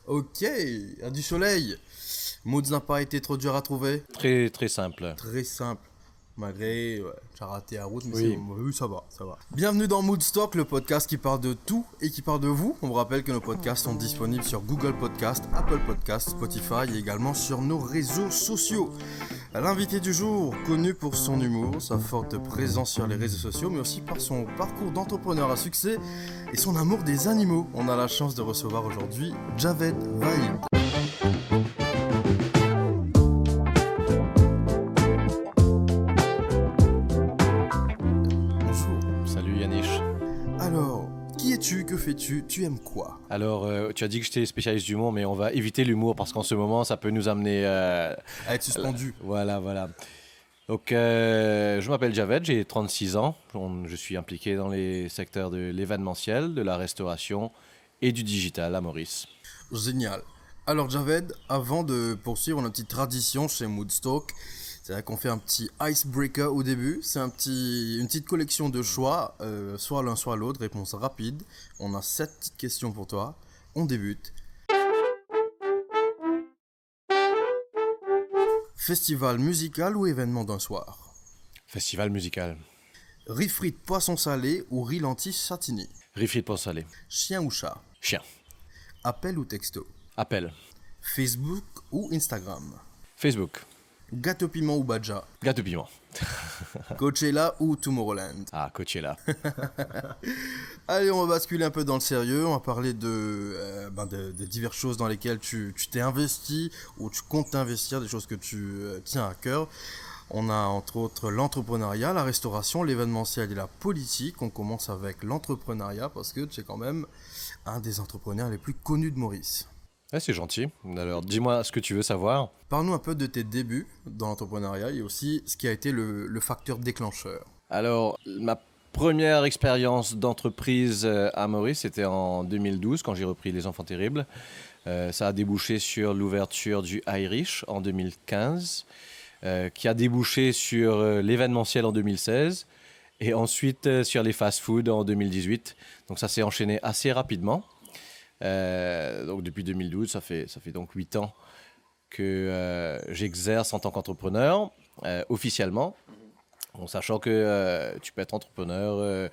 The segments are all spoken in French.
Ok, à du soleil. Moods n'a pas été trop dur à trouver. Très très simple. Très simple. Malgré, ouais, j'ai raté la route, mais c'est Oui. bon. Oui, ça va, ça va. Bienvenue dans Moodstock, le podcast qui parle de tout et qui parle de vous. On vous rappelle que nos podcasts sont disponibles sur Google Podcast, Apple Podcast, Spotify et également sur nos réseaux sociaux. L'invité du jour, connu pour son humour, sa forte présence sur les réseaux sociaux, mais aussi par son parcours d'entrepreneur à succès et son amour des animaux. On a la chance de recevoir aujourd'hui Javed Vahid. Bonjour. Salut Yanish. Alors, qui es-tu? Que fais-tu? Tu aimes quoi? Alors, tu as dit que j'étais spécialiste d'humour, mais on va éviter l'humour parce qu'en ce moment, ça peut nous amener... À être suspendu. Voilà. Donc, je m'appelle Javed, j'ai 36 ans. Je suis impliqué dans les secteurs de l'événementiel, de la restauration et du digital à Maurice. Génial. Alors Javed, avant de poursuivre notre petite tradition chez Moodstock, c'est vrai qu'on fait un petit icebreaker au début. C'est une petite collection de choix, soit l'un soit l'autre, réponse rapide. On a 7 petites questions pour toi. On débute. Festival musical ou événement d'un soir? Festival musical. Riz frites poisson salé ou riz lentilles châtigny? Riz pour salé. Chien ou chat? Chien. Appel ou texto? Appel. Facebook ou Instagram? Facebook. Gâteau piment ou badja? Gâteau piment. Coachella ou Tomorrowland? Ah, Coachella. Allez, on va basculer un peu dans le sérieux. On va parler de diverses choses dans lesquelles tu t'es investi ou tu comptes t'investir, des choses que tu tiens à cœur. On a entre autres l'entrepreneuriat, la restauration, l'événementiel et la politique. On commence avec l'entrepreneuriat parce que tu es quand même un des entrepreneurs les plus connus de Maurice. Ouais, c'est gentil. Alors, dis-moi ce que tu veux savoir. Parle-nous un peu de tes débuts dans l'entrepreneuriat et aussi ce qui a été le facteur déclencheur. Alors, ma première expérience d'entreprise à Maurice, c'était en 2012 quand j'ai repris Les Enfants Terribles. Ça a débouché sur l'ouverture du Irish en 2015, qui a débouché sur l'événementiel en 2016 et ensuite sur les fast-food en 2018. Donc ça s'est enchaîné assez rapidement. Donc depuis 2012, ça fait donc 8 ans que j'exerce en tant qu'entrepreneur officiellement. En sachant que tu peux être entrepreneur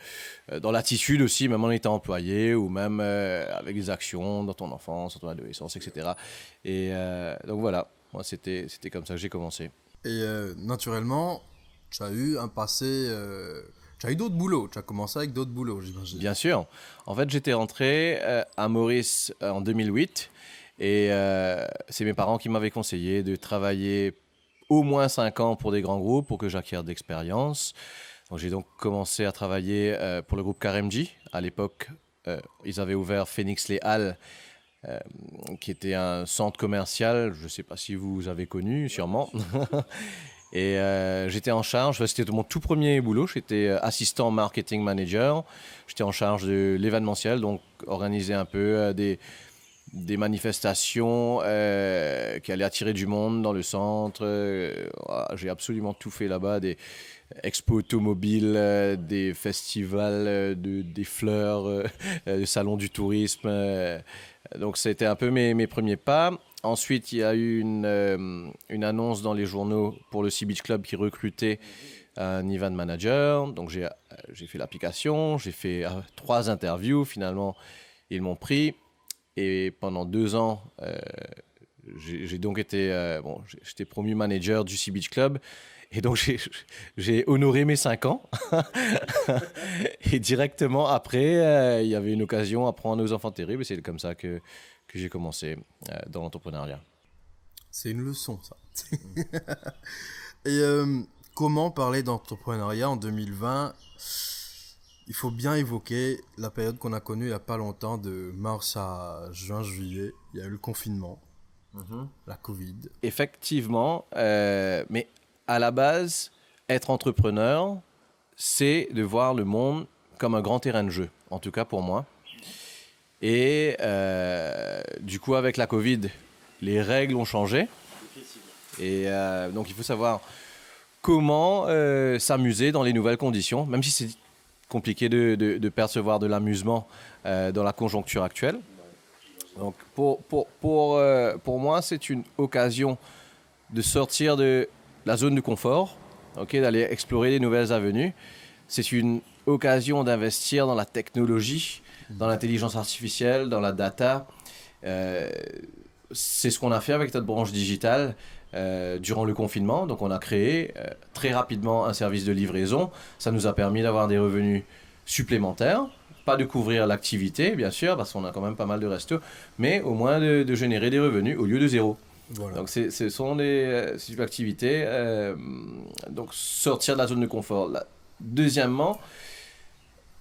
dans l'attitude aussi, même en étant employé ou même avec des actions dans ton enfance, dans ton adolescence, etc. Et donc voilà, moi c'était comme ça que j'ai commencé. Et naturellement, tu as eu un passé. Tu as eu d'autres boulots. Tu as commencé avec d'autres boulots, j'imagine. Bien sûr. En fait, j'étais rentré à Maurice en 2008 et c'est mes parents qui m'avaient conseillé de travailler au moins 5 ans pour des grands groupes pour que j'acquière d'expérience. Donc, j'ai donc commencé à travailler pour le groupe KRMG. À l'époque, ils avaient ouvert Phoenix Les Halles, qui était un centre commercial. Je ne sais pas si vous avez connu, sûrement. Et j'étais en charge, c'était mon tout premier boulot, j'étais assistant marketing manager. J'étais en charge de l'événementiel, donc organiser un peu des manifestations qui allaient attirer du monde dans le centre. Voilà, j'ai absolument tout fait là-bas, des expos automobiles, des festivals, des fleurs, des salons du tourisme. Donc c'était un peu mes premiers pas. Ensuite, il y a eu une annonce dans les journaux pour le Sea Beach Club qui recrutait un event manager. Donc j'ai fait l'application, j'ai fait 3 interviews. Finalement, ils m'ont pris. Et pendant 2 ans, j'ai donc été j'étais promu manager du Sea Beach Club. Et donc j'ai honoré mes 5 ans. Et directement après, il y avait une occasion à prendre aux enfants terribles. Et c'est comme ça que j'ai commencé dans l'entrepreneuriat. C'est une leçon, ça. Et comment parler d'entrepreneuriat en 2020? Il faut bien évoquer la période qu'on a connue il n'y a pas longtemps, de mars à juin, juillet. Il y a eu le confinement, la Covid. Effectivement, mais à la base, être entrepreneur, c'est de voir le monde comme un grand terrain de jeu, en tout cas pour moi. Et du coup, avec la Covid, les règles ont changé. Et donc, il faut savoir comment s'amuser dans les nouvelles conditions, même si c'est compliqué de percevoir de l'amusement dans la conjoncture actuelle. Donc pour moi, c'est une occasion de sortir de la zone de confort, d'aller explorer des nouvelles avenues. C'est une occasion d'investir dans la technologie, dans l'intelligence artificielle, dans la data. C'est ce qu'on a fait avec notre branche digitale durant le confinement. Donc on a créé très rapidement un service de livraison. Ça nous a permis d'avoir des revenus supplémentaires. Pas de couvrir l'activité, bien sûr, parce qu'on a quand même pas mal de restos, mais au moins de générer des revenus au lieu de zéro. Voilà. Donc ce sont c'est une activité, donc sortir de la zone de confort. Deuxièmement,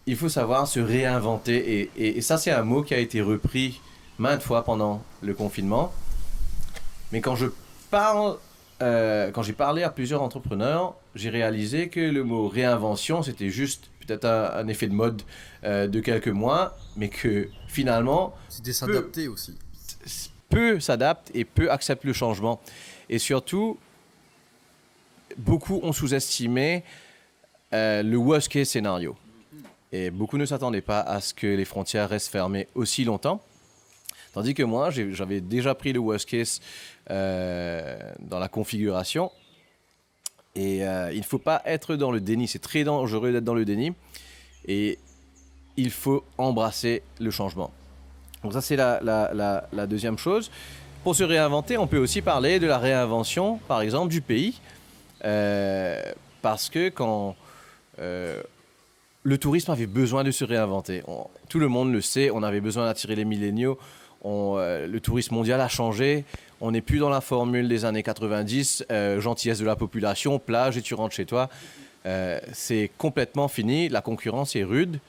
il faut savoir se réinventer, et ça c'est un mot qui a été repris maintes fois pendant le confinement. Mais quand j'ai parlé à plusieurs entrepreneurs, j'ai réalisé que le mot réinvention, c'était juste peut-être un effet de mode de quelques mois, mais que finalement... C'était s'adapter aussi. Peu s'adapte et peu accepte le changement. Et surtout, beaucoup ont sous-estimé le worst case scénario. Et beaucoup ne s'attendaient pas à ce que les frontières restent fermées aussi longtemps. Tandis que moi, j'avais déjà pris le worst case dans la configuration. Et il ne faut pas être dans le déni. C'est très dangereux d'être dans le déni. Et il faut embrasser le changement. Donc ça, c'est la deuxième chose. Pour se réinventer, on peut aussi parler de la réinvention, par exemple, du pays. Parce que quand le tourisme avait besoin de se réinventer, tout le monde le sait, on avait besoin d'attirer les milléniaux. Le tourisme mondial a changé. On n'est plus dans la formule des années 90, gentillesse de la population, plage et tu rentres chez toi. C'est complètement fini. La concurrence est rude.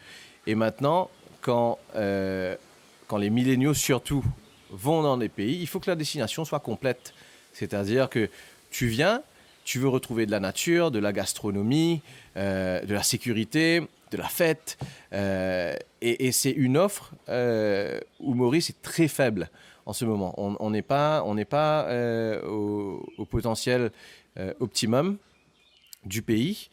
Et maintenant, quand les milléniaux surtout vont dans des pays, il faut que la destination soit complète. C'est-à-dire que tu viens, tu veux retrouver de la nature, de la gastronomie, de la sécurité, de la fête. Et c'est une offre où Maurice est très faible en ce moment. On n'est pas au potentiel optimum du pays.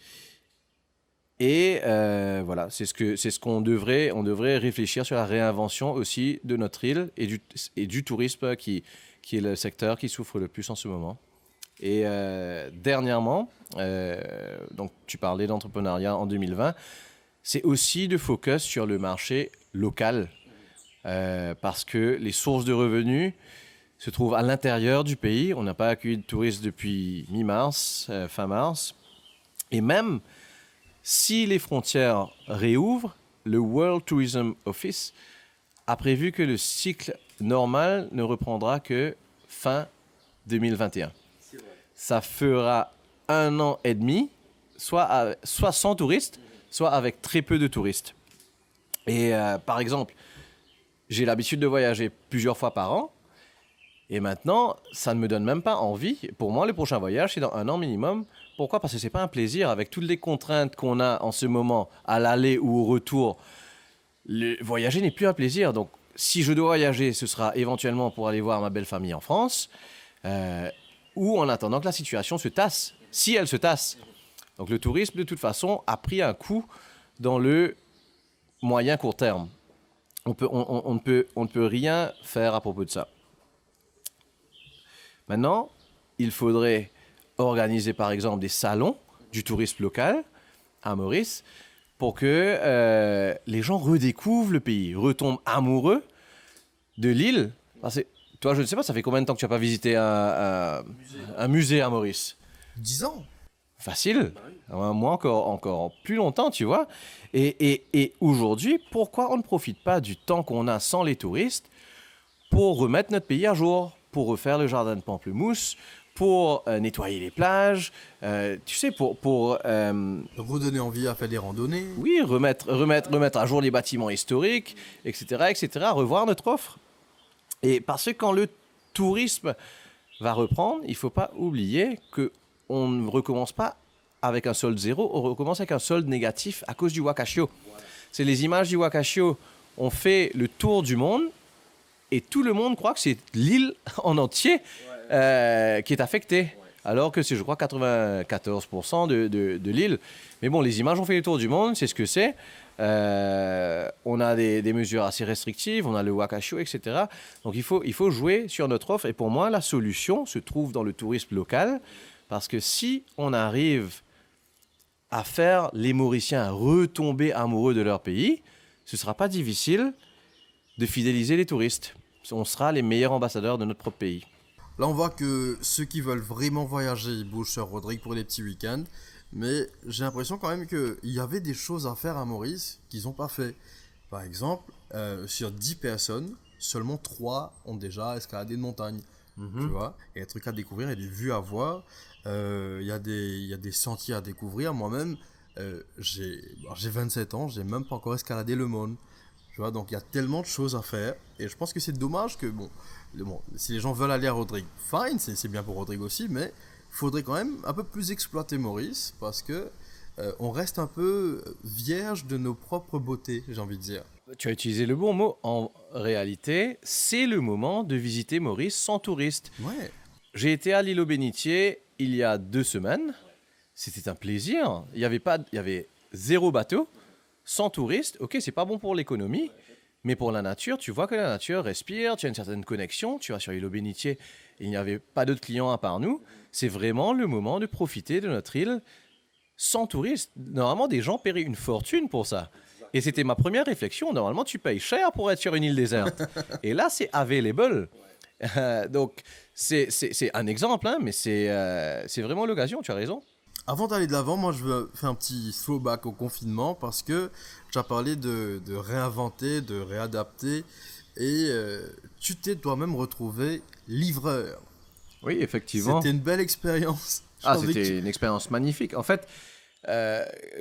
Et voilà, c'est ce qu'on devrait réfléchir sur la réinvention aussi de notre île et du tourisme qui est le secteur qui souffre le plus en ce moment. Et dernièrement, donc tu parlais d'entrepreneuriat en 2020, c'est aussi de focus sur le marché local parce que les sources de revenus se trouvent à l'intérieur du pays. On n'a pas accueilli de touristes depuis mi-mars, fin mars, et même si les frontières réouvrent, le World Tourism Office a prévu que le cycle normal ne reprendra que fin 2021. Ça fera 1 an et demi, soit sans touristes, soit avec très peu de touristes. Et par exemple, j'ai l'habitude de voyager plusieurs fois par an, et maintenant, ça ne me donne même pas envie. Pour moi, le prochain voyage, c'est dans 1 an minimum. Pourquoi ? Parce que ce n'est pas un plaisir. Avec toutes les contraintes qu'on a en ce moment, à l'aller ou au retour, voyager n'est plus un plaisir. Donc, si je dois voyager, ce sera éventuellement pour aller voir ma belle famille en France, ou en attendant que la situation se tasse, si elle se tasse. Donc, le tourisme, de toute façon, a pris un coup dans le moyen court terme. On ne peut rien faire à propos de ça. Maintenant, il faudrait organiser par exemple des salons du tourisme local à Maurice pour que les gens redécouvrent le pays, retombent amoureux de l'île. Toi, je ne sais pas, ça fait combien de temps que tu n'as pas visité un musée à Maurice ? 10 ans. Facile. Moi, encore plus longtemps, tu vois. Et aujourd'hui, pourquoi on ne profite pas du temps qu'on a sans les touristes pour remettre notre pays à jour ? Pour refaire le jardin de Pamplemousse, pour nettoyer les plages, tu sais, pour redonner envie à faire des randonnées. Oui, remettre à jour les bâtiments historiques, etc., revoir notre offre. Et parce que quand le tourisme va reprendre, il ne faut pas oublier qu'on ne recommence pas avec un solde zéro, on recommence avec un solde négatif à cause du Wakashio. C'est les images du Wakashio ont fait le tour du monde. Et tout le monde croit que c'est l'île en entier qui est affectée. alors que c'est, je crois, 94% de l'île. Mais bon, les images ont fait le tour du monde, c'est ce que c'est. On a des mesures assez restrictives, on a le Wakasho, etc. Donc il faut jouer sur notre offre. Et pour moi, la solution se trouve dans le tourisme local, parce que si on arrive à faire les Mauriciens retomber amoureux de leur pays, ce ne sera pas difficile de fidéliser les touristes. On sera les meilleurs ambassadeurs de notre propre pays. Là, on voit que ceux qui veulent vraiment voyager, ils bougent sur Rodrigue pour les petits week-ends. Mais j'ai l'impression quand même qu'il y avait des choses à faire à Maurice qu'ils n'ont pas fait. Par exemple, sur 10 personnes, seulement 3 ont déjà escaladé une montagne. Tu vois, il y a des trucs à découvrir, il y a des vues à voir, il y a des sentiers à découvrir. Moi-même, j'ai 27 ans, j'ai même pas encore escaladé le Mône. Tu vois, donc il y a tellement de choses à faire. Et je pense que c'est dommage que, bon, si les gens veulent aller à Rodrigue, fine, c'est bien pour Rodrigue aussi, mais il faudrait quand même un peu plus exploiter Maurice parce que on reste un peu vierge de nos propres beautés, j'ai envie de dire. Tu as utilisé le bon mot. En réalité, c'est le moment de visiter Maurice sans touristes. Ouais. J'ai été à l'île aux Bénitiers il y a 2 semaines. C'était un plaisir. Il y avait 0 bateau, sans touristes. Ok, c'est pas bon pour l'économie, mais pour la nature, tu vois que la nature respire, tu as une certaine connexion. Tu vas sur l'île aux Bénitiers, il n'y avait pas d'autres clients à part nous. C'est vraiment le moment de profiter de notre île sans touristes. Normalement, des gens paieraient une fortune pour ça. Et c'était ma première réflexion. Normalement, tu payes cher pour être sur une île déserte. Et là, c'est available. Donc, c'est un exemple, hein, mais c'est vraiment l'occasion, tu as raison. Avant d'aller de l'avant, moi je veux faire un petit throwback au confinement parce que tu as parlé de réinventer, de réadapter et tu t'es toi-même retrouvé livreur. Oui, effectivement. C'était une belle expérience. C'était une expérience magnifique. En fait,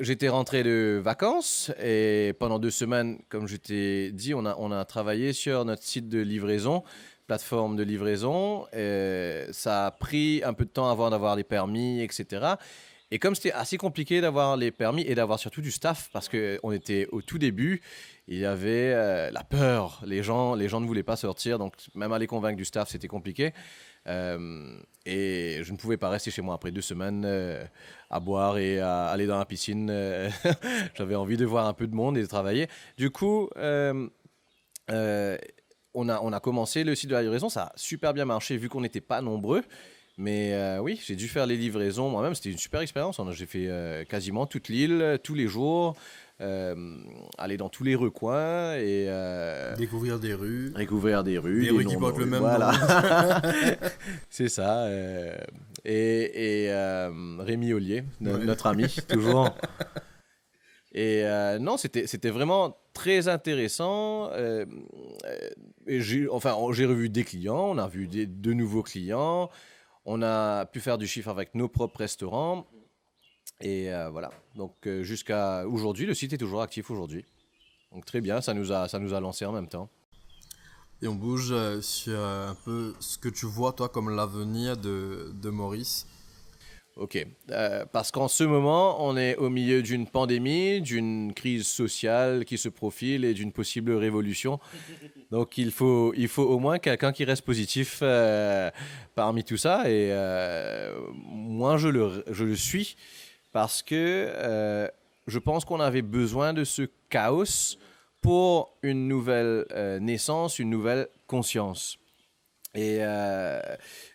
j'étais rentré de vacances et pendant 2 semaines, comme je t'ai dit, on a travaillé sur notre site de livraison, plateforme de livraison. Et ça a pris un peu de temps avant d'avoir les permis, etc. Et comme c'était assez compliqué d'avoir les permis et d'avoir surtout du staff, parce qu'on était au tout début, il y avait la peur. Les gens ne voulaient pas sortir, donc même aller convaincre du staff, c'était compliqué. Et je ne pouvais pas rester chez moi après 2 semaines à boire et à aller dans la piscine. J'avais envie de voir un peu de monde et de travailler. Du coup, on a commencé le site de la livraison. Ça a super bien marché vu qu'on n'était pas nombreux. Mais oui, j'ai dû faire les livraisons moi-même. C'était une super expérience. J'ai fait quasiment toute l'île, tous les jours. Aller dans tous les recoins et découvrir des rues. Des rues qui portent le même voilà. nom. C'est ça. Et Rémi Ollier, notre ami, toujours. Et non, c'était vraiment très intéressant. J'ai revu des clients, on a vu de nouveaux clients. On a pu faire du chiffre avec nos propres restaurants. Et voilà. Donc jusqu'à aujourd'hui, le site est toujours actif aujourd'hui. Donc très bien, ça nous a lancé en même temps. Et on bouge sur un peu ce que tu vois toi comme l'avenir de Maurice. Ok, parce qu'en ce moment, on est au milieu d'une pandémie, d'une crise sociale qui se profile et d'une possible révolution. Donc il faut au moins quelqu'un qui reste positif parmi tout ça. Et moi, je le suis parce que je pense qu'on avait besoin de ce chaos pour une nouvelle naissance, une nouvelle conscience. Et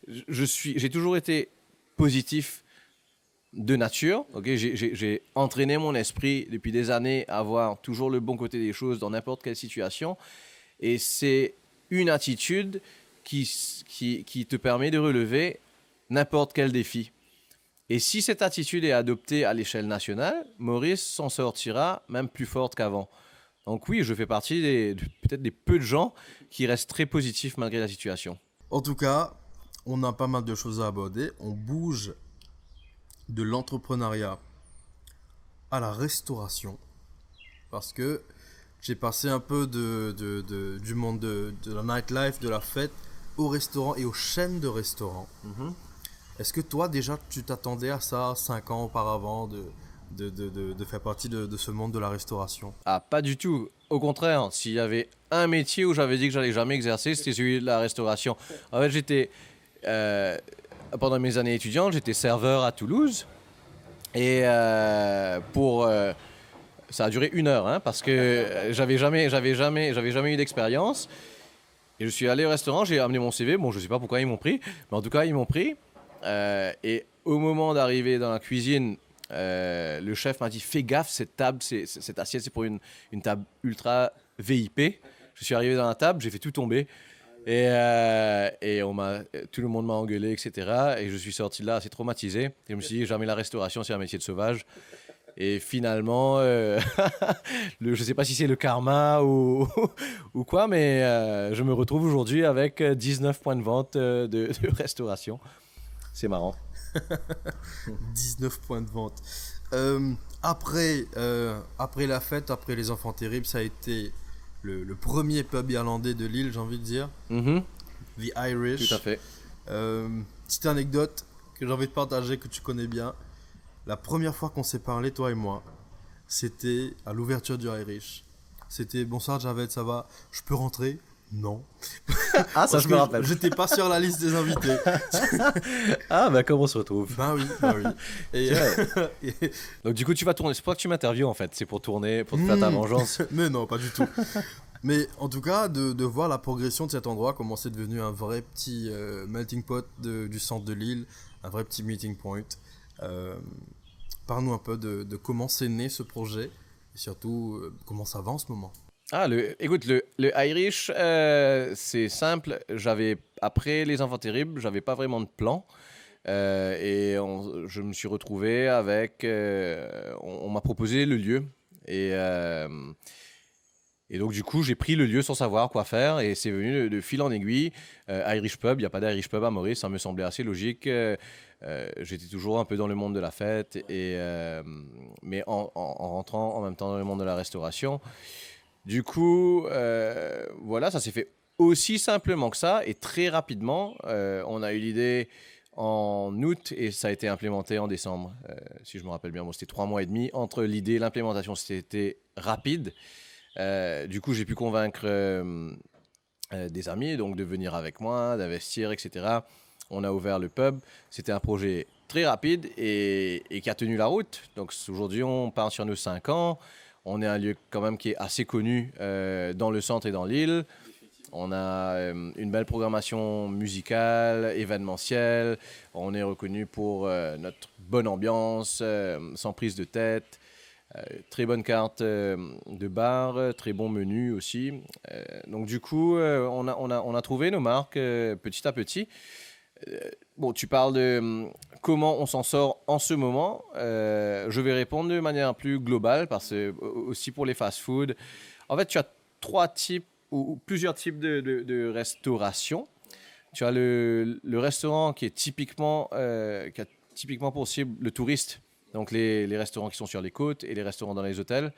j'ai toujours été positif de nature. Okay, j'ai entraîné mon esprit depuis des années à voir toujours le bon côté des choses dans n'importe quelle situation. Et c'est une attitude qui te permet de relever n'importe quel défi. Et si cette attitude est adoptée à l'échelle nationale, Maurice s'en sortira même plus forte qu'avant. Donc oui, je fais partie peut-être des peu de gens qui restent très positifs malgré la situation. En tout cas, on a pas mal de choses à aborder. On bouge de l'entrepreneuriat à la restauration. Parce que j'ai passé un peu du monde de la nightlife, de la fête, au restaurant et aux chaînes de restaurants. Mm-hmm. Est-ce que toi, déjà, tu t'attendais à ça 5 ans auparavant de faire partie de ce monde de la restauration? Ah, pas du tout. Au contraire, s'il y avait un métier où j'avais dit que j'allais jamais exercer, c'était celui de la restauration. En fait, j'étais pendant mes années étudiantes, j'étais serveur à Toulouse. Et ça a duré 1 heure, hein, parce que j'avais jamais eu d'expérience. Et je suis allé au restaurant, j'ai amené mon CV. Bon, je sais pas pourquoi ils m'ont pris, mais en tout cas, ils m'ont pris. Et au moment d'arriver dans la cuisine, le chef m'a dit: fais gaffe, cette table, cette assiette, c'est pour une table ultra VIP. Je suis arrivé dans la table, j'ai fait tout tomber. Et tout le monde m'a engueulé, etc. Et je suis sorti de là assez traumatisé. Et je me suis dit: jamais la restauration, c'est un métier de sauvage. Et finalement, je ne sais pas si c'est le karma ou quoi, mais je me retrouve aujourd'hui avec 19 points de vente de restauration. C'est marrant. 19 points de vente. Après la fête, après les enfants terribles, ça a été le premier pub irlandais de Lille, j'ai envie de dire. Mm-hmm. The Irish. Tout à fait. Petite anecdote que j'ai envie de partager, que tu connais bien. La première fois qu'on s'est parlé, toi et moi, c'était à l'ouverture du Irish. C'était: bonsoir Javed, ça va? Je peux rentrer? Non. Ah, ça, je me rappelle. J'étais pas sur la liste des invités. Ah, bah, comment on se retrouve? Bah oui. Et, Donc, du coup, tu vas tourner. C'est pas que tu m'interviews, en fait. C'est pour tourner, pour te faire ta vengeance. Mais non, pas du tout. Mais en tout cas, de voir la progression de cet endroit, comment c'est devenu un vrai petit melting pot du centre de Lille, un vrai petit meeting point. Parle-nous un peu de comment c'est né ce projet et surtout comment ça va en ce moment. Écoute, le Irish, c'est simple. Après les enfants terribles, j'avais pas vraiment de plan. Je me suis retrouvé avec. On m'a proposé le lieu. Et donc, du coup, j'ai pris le lieu sans savoir quoi faire. Et c'est venu de fil en aiguille. Irish Pub, il n'y a pas d'Irish Pub à Maurice. Ça me semblait assez logique. J'étais toujours un peu dans le monde de la fête. Mais en rentrant en même temps dans le monde de la restauration. Du coup, voilà, ça s'est fait aussi simplement que ça. Et très rapidement, on a eu l'idée en août et ça a été implémenté en décembre. Si je me rappelle bien, bon, c'était 3 mois et demi. Entre l'idée et l'implémentation, c'était rapide. Du coup, j'ai pu convaincre des amis donc de venir avec moi, d'investir, etc. On a ouvert le pub. C'était un projet très rapide et qui a tenu la route. Donc aujourd'hui, on part sur nos 5 ans. On est un lieu quand même qui est assez connu dans le centre et dans l'île. On a une belle programmation musicale, événementielle. On est reconnu pour notre bonne ambiance, sans prise de tête. Très bonne carte de bar, très bon menu aussi. Donc du coup, on a trouvé nos marques petit à petit. Bon, tu parles de comment on s'en sort en ce moment. Je vais répondre de manière plus globale parce que aussi pour les fast-food. En fait, tu as 3 types ou plusieurs types de restauration. Tu as le restaurant qui a typiquement pour cible le touriste. Donc les restaurants qui sont sur les côtes et les restaurants dans les hôtels.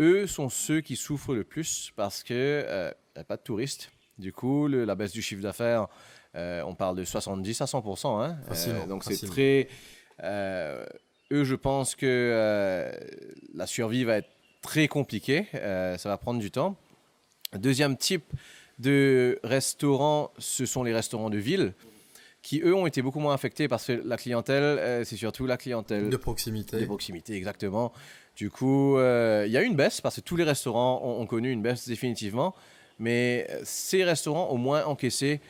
Eux sont ceux qui souffrent le plus parce qu'il n'y a pas de touristes. Du coup, la baisse du chiffre d'affaires, on parle de 70 à 100%. Hein. Donc c'est très... eux, je pense que la survie va être très compliquée. Ça va prendre du temps. Deuxième type de restaurants, ce sont les restaurants de ville qui, eux, ont été beaucoup moins affectés parce que la clientèle, c'est surtout la clientèle... De proximité. De proximité, exactement. Du coup, il y a eu une baisse parce que tous les restaurants ont connu une baisse définitivement. Mais ces restaurants ont moins encaissé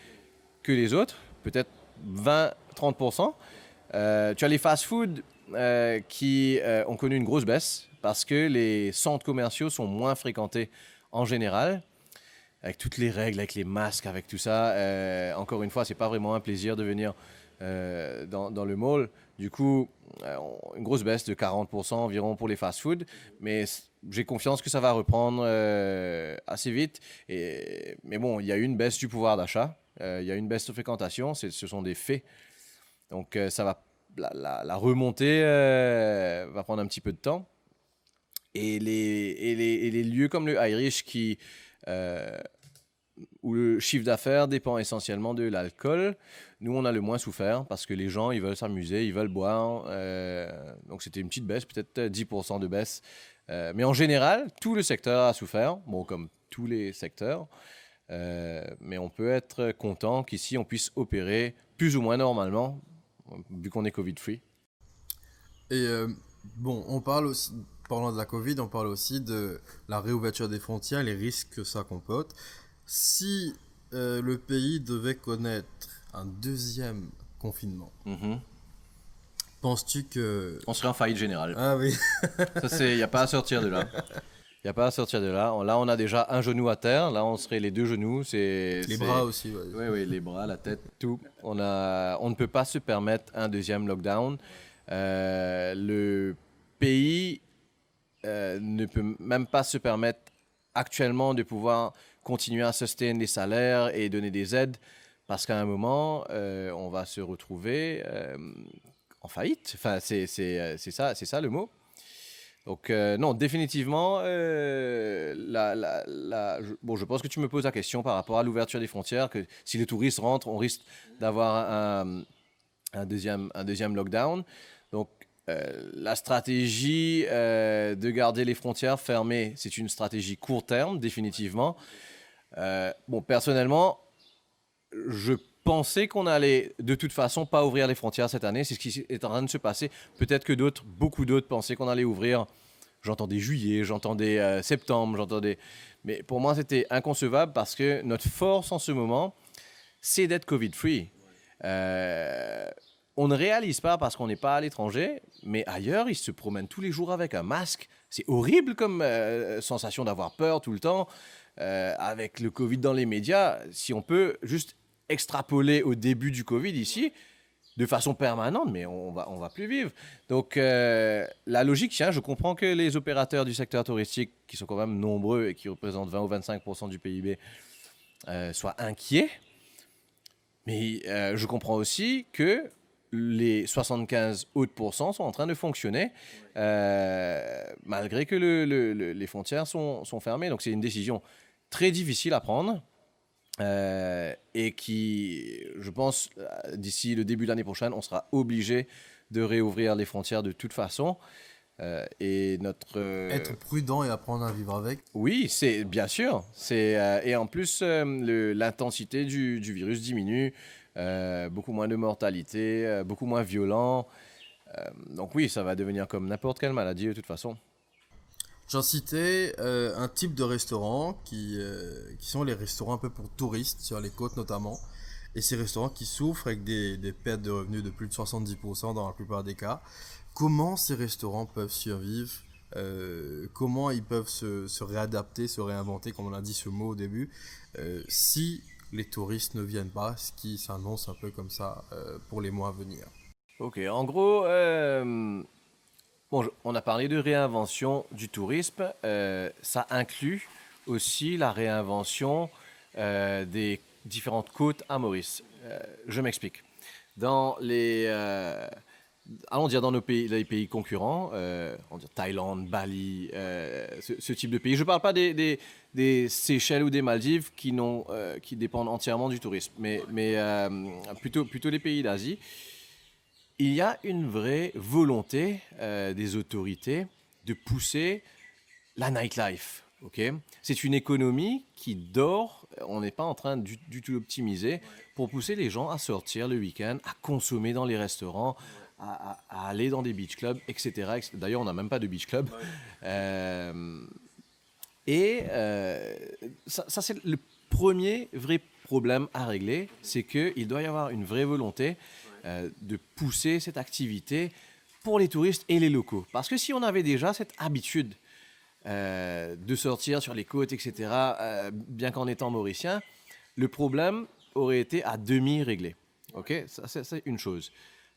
que les autres, peut-être 20-30%. Tu as les fast-food qui ont connu une grosse baisse parce que les centres commerciaux sont moins fréquentés en général. Avec toutes les règles, avec les masques, avec tout ça. Encore une fois, c'est pas vraiment un plaisir de venir dans le mall. Du coup, une grosse baisse de 40% environ pour les fast-food. Mais j'ai confiance que ça va reprendre assez vite. Mais bon, il y a eu une baisse du pouvoir d'achat. Il y a eu une baisse de fréquentation. Ce sont des faits. Donc, ça va, la remontée va prendre un petit peu de temps. Et les lieux comme le Irish où le chiffre d'affaires dépend essentiellement de l'alcool. Nous, on a le moins souffert parce que les gens, ils veulent s'amuser, ils veulent boire. Donc, c'était une petite baisse, peut-être 10% de baisse. Mais en général, tout le secteur a souffert, bon, comme tous les secteurs. Mais on peut être content qu'ici, on puisse opérer plus ou moins normalement, vu qu'on est Covid-free. Et bon, on parle aussi, parlant de la Covid, on parle aussi de la réouverture des frontières, les risques que ça comporte. Si le pays devait connaître un deuxième confinement, penses-tu que... On serait en faillite générale. Ah oui. Ça, il n'y a pas à sortir de là. Il n'y a pas à sortir de là. Là, on a déjà un genou à terre. Là, on serait les deux genoux. Les bras aussi, ouais. Oui, les bras, la tête, tout. On ne peut pas se permettre un deuxième lockdown. Le pays ne peut même pas se permettre actuellement de pouvoir continuer à soutenir les salaires et donner des aides parce qu'à un moment, on va se retrouver en faillite. Enfin, c'est ça le mot. Donc non, définitivement, je pense que tu me poses la question par rapport à l'ouverture des frontières, que si les touristes rentrent, on risque d'avoir un deuxième lockdown. Donc la stratégie de garder les frontières fermées, c'est une stratégie court terme, définitivement. Personnellement, je pensais qu'on allait de toute façon pas ouvrir les frontières cette année. C'est ce qui est en train de se passer. Peut-être que beaucoup d'autres pensaient qu'on allait ouvrir. J'entendais juillet, j'entendais septembre, mais pour moi, c'était inconcevable parce que notre force en ce moment, c'est d'être Covid-free. On ne réalise pas parce qu'on n'est pas à l'étranger, mais ailleurs, ils se promènent tous les jours avec un masque. C'est horrible comme sensation d'avoir peur tout le temps. Avec le Covid dans les médias, si on peut juste extrapoler au début du Covid ici, de façon permanente, mais on va plus vivre. Donc, la logique tient. Je comprends que les opérateurs du secteur touristique, qui sont quand même nombreux et qui représentent 20 ou 25% du PIB, soient inquiets. Mais je comprends aussi que les 75 autres pourcents sont en train de fonctionner malgré que les frontières sont fermées. Donc, c'est une décision très difficile à prendre. Et qui, je pense, d'ici le début de l'année prochaine, on sera obligé de réouvrir les frontières de toute façon. Et Être prudent et apprendre à vivre avec. Oui, c'est bien sûr. Et en plus, l'intensité du virus diminue, beaucoup moins de mortalité, beaucoup moins violent. Donc oui, ça va devenir comme n'importe quelle maladie de toute façon. J'en citais un type de restaurant qui sont les restaurants un peu pour touristes, sur les côtes notamment. Et ces restaurants qui souffrent avec des pertes de revenus de plus de 70% dans la plupart des cas. Comment ces restaurants peuvent survivre comment ils peuvent se réadapter, se réinventer, comme on a dit ce mot au début, si les touristes ne viennent pas, ce qui s'annonce un peu comme ça pour les mois à venir. Ok, en gros, on a parlé de réinvention du tourisme. Ça inclut aussi la réinvention des différentes côtes à Maurice. Je m'explique. Dans allons dire dans les pays concurrents, on dit Thaïlande, Bali, ce type de pays. Je ne parle pas des Seychelles ou des Maldives qui dépendent entièrement du tourisme, mais plutôt les pays d'Asie. Il y a une vraie volonté des autorités de pousser la nightlife. Okay? C'est une économie qui dort, on n'est pas en train du tout l'optimiser, pour pousser les gens à sortir le week-end, à consommer dans les restaurants, à aller dans des beach clubs, etc. D'ailleurs, on n'a même pas de beach club. Ça, c'est le premier vrai problème à régler, c'est qu'il doit y avoir une vraie volonté de pousser cette activité pour les touristes et les locaux. Parce que si on avait déjà cette habitude de sortir sur les côtes, etc., bien qu'en étant mauricien, le problème aurait été à demi réglé. Okay? Ça, c'est une chose.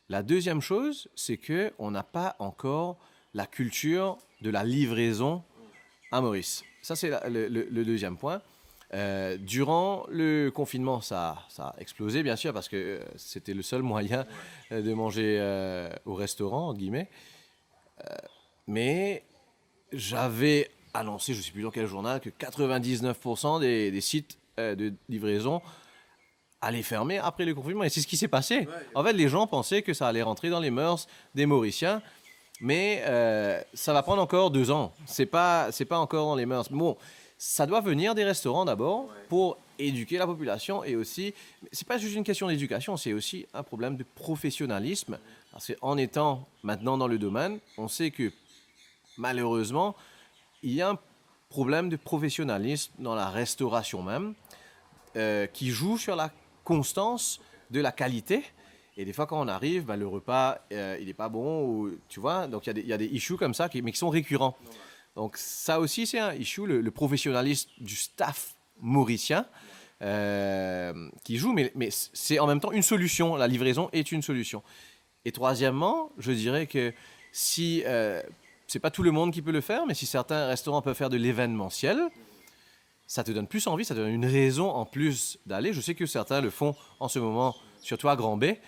La deuxième chose, c'est qu'on n'a pas encore la culture de la livraison à Maurice. Ça, c'est le deuxième point. Durant le confinement, ça a explosé, bien sûr, parce que c'était le seul moyen de manger au restaurant, entre guillemets. Mais j'avais annoncé, je ne sais plus dans quel journal, que 99% des sites de livraison allaient fermer après le confinement. Et c'est ce qui s'est passé. En fait, les gens pensaient que ça allait rentrer dans les mœurs des Mauriciens. Mais ça va prendre encore 2 ans. C'est pas encore dans les mœurs. Bon, ça doit venir des restaurants d'abord pour éduquer la population et aussi, c'est pas juste une question d'éducation, c'est aussi un problème de professionnalisme. Parce qu'en étant maintenant dans le domaine, on sait que malheureusement, il y a un problème de professionnalisme dans la restauration même, qui joue sur la constance de la qualité. Et des fois, quand on arrive, le repas, il n'est pas bon, ou, tu vois. Donc, il y a des issues comme ça, mais qui sont récurrents. Donc, ça aussi, c'est un issue, le professionnalisme du staff mauricien qui joue, mais c'est en même temps une solution. La livraison est une solution. Et troisièmement, je dirais que si c'est pas tout le monde qui peut le faire, mais si certains restaurants peuvent faire de l'événementiel, ça te donne plus envie, ça te donne une raison en plus d'aller. Je sais que certains le font en ce moment, surtout à Grand Bay,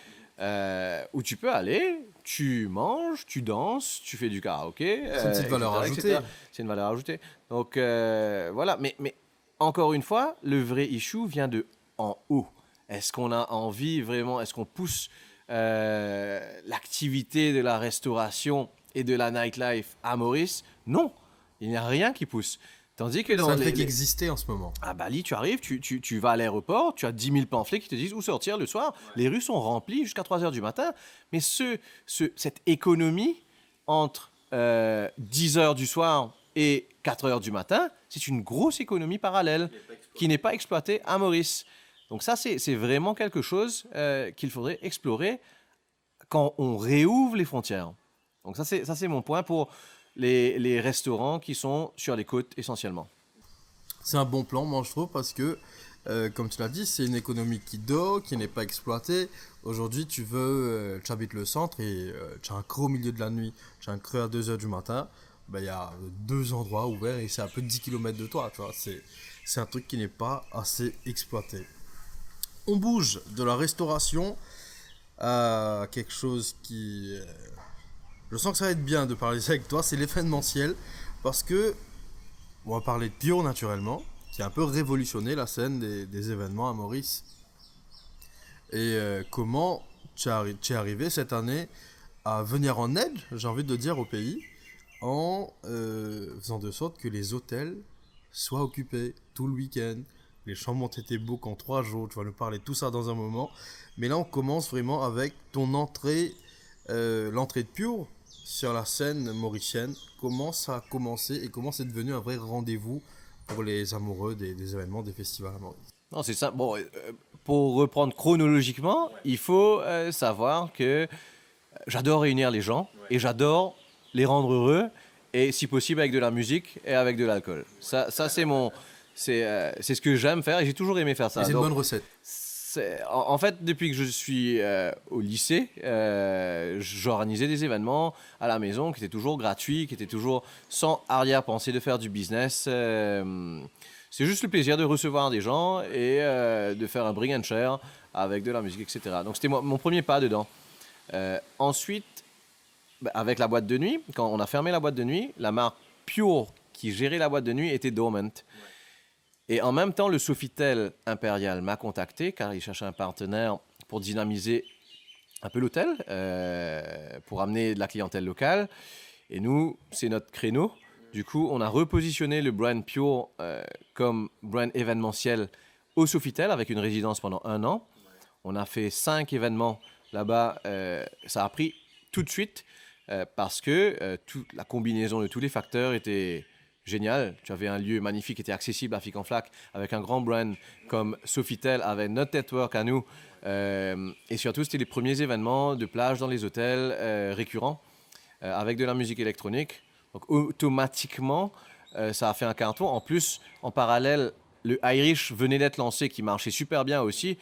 où tu peux aller, tu manges, tu danses, tu fais du karaoké. C'est une petite valeur ajoutée. C'est une valeur ajoutée. Donc voilà, mais encore une fois, le vrai issue vient de en haut. Est-ce qu'on a envie vraiment, est-ce qu'on pousse l'activité de la restauration et de la nightlife à Maurice? Non, il n'y a rien qui pousse. Tandis que dans ça ne fait qu'exister en ce moment. À Bali, tu arrives, tu vas à l'aéroport, tu as 10 000 pamphlets qui te disent où sortir le soir. Les rues sont remplies jusqu'à 3 heures du matin. Mais cette économie entre 10 heures du soir et 4 heures du matin, c'est une grosse économie parallèle qui n'est pas exploitée à Maurice. Donc ça, c'est vraiment quelque chose qu'il faudrait explorer quand on réouvre les frontières. Donc ça, c'est mon point pour les restaurants qui sont sur les côtes essentiellement. C'est un bon plan, moi je trouve, parce que, comme tu l'as dit, c'est une économie qui dort, qui n'est pas exploitée. Aujourd'hui, tu habites le centre et tu as un creux au milieu de la nuit, tu as un creux à 2 heures du matin. Il y a 2 endroits ouverts et c'est à peu de 10 km de toi, tu vois. C'est un truc qui n'est pas assez exploité. On bouge de la restauration à quelque chose qui... je sens que ça va être bien de parler ça avec toi, c'est l'événementiel. Parce que, on va parler de Pure naturellement, qui a un peu révolutionné la scène des événements à Maurice. Et comment tu es arrivé cette année à venir en aide, j'ai envie de dire, au pays, en faisant de sorte que les hôtels soient occupés tout le week-end. Les chambres ont été bookées en 3 jours, tu vas nous parler de tout ça dans un moment. Mais là, on commence vraiment avec ton entrée, l'entrée de Pure sur la scène mauricienne. Comment ça a commencé et comment c'est devenu un vrai rendez-vous pour les amoureux des événements, des festivals à Maurice? Non, c'est ça. Bon, pour reprendre chronologiquement, il faut savoir que j'adore réunir les gens et j'adore les rendre heureux et si possible avec de la musique et avec de l'alcool. Ça c'est ce que j'aime faire et j'ai toujours aimé faire ça. Et c'est une bonne recette. En fait, depuis que je suis au lycée, j'organisais des événements à la maison qui étaient toujours gratuits, qui étaient toujours sans arrière-pensée de faire du business. C'est juste le plaisir de recevoir des gens et de faire un bring and share avec de la musique, etc. Donc c'était mon premier pas dedans. Ensuite, avec la boîte de nuit, quand on a fermé la boîte de nuit, la marque Pure qui gérait la boîte de nuit était dormant. Et en même temps, le Sofitel Impérial m'a contacté car il cherchait un partenaire pour dynamiser un peu l'hôtel, pour amener de la clientèle locale. Et nous, c'est notre créneau. Du coup, on a repositionné le brand Pure comme brand événementiel au Sofitel avec une résidence pendant 1 an. On a fait 5 événements là-bas. Ça a pris tout de suite parce que la combinaison de tous les facteurs était géniale. Tu avais un lieu magnifique qui était accessible à Fic en Flac avec un grand brand comme Sofitel, avec notre network à nous. Et surtout, c'était les premiers événements de plage dans les hôtels récurrents avec de la musique électronique. Donc automatiquement, ça a fait un carton. En plus, en parallèle, le Irish venait d'être lancé qui marchait super bien aussi.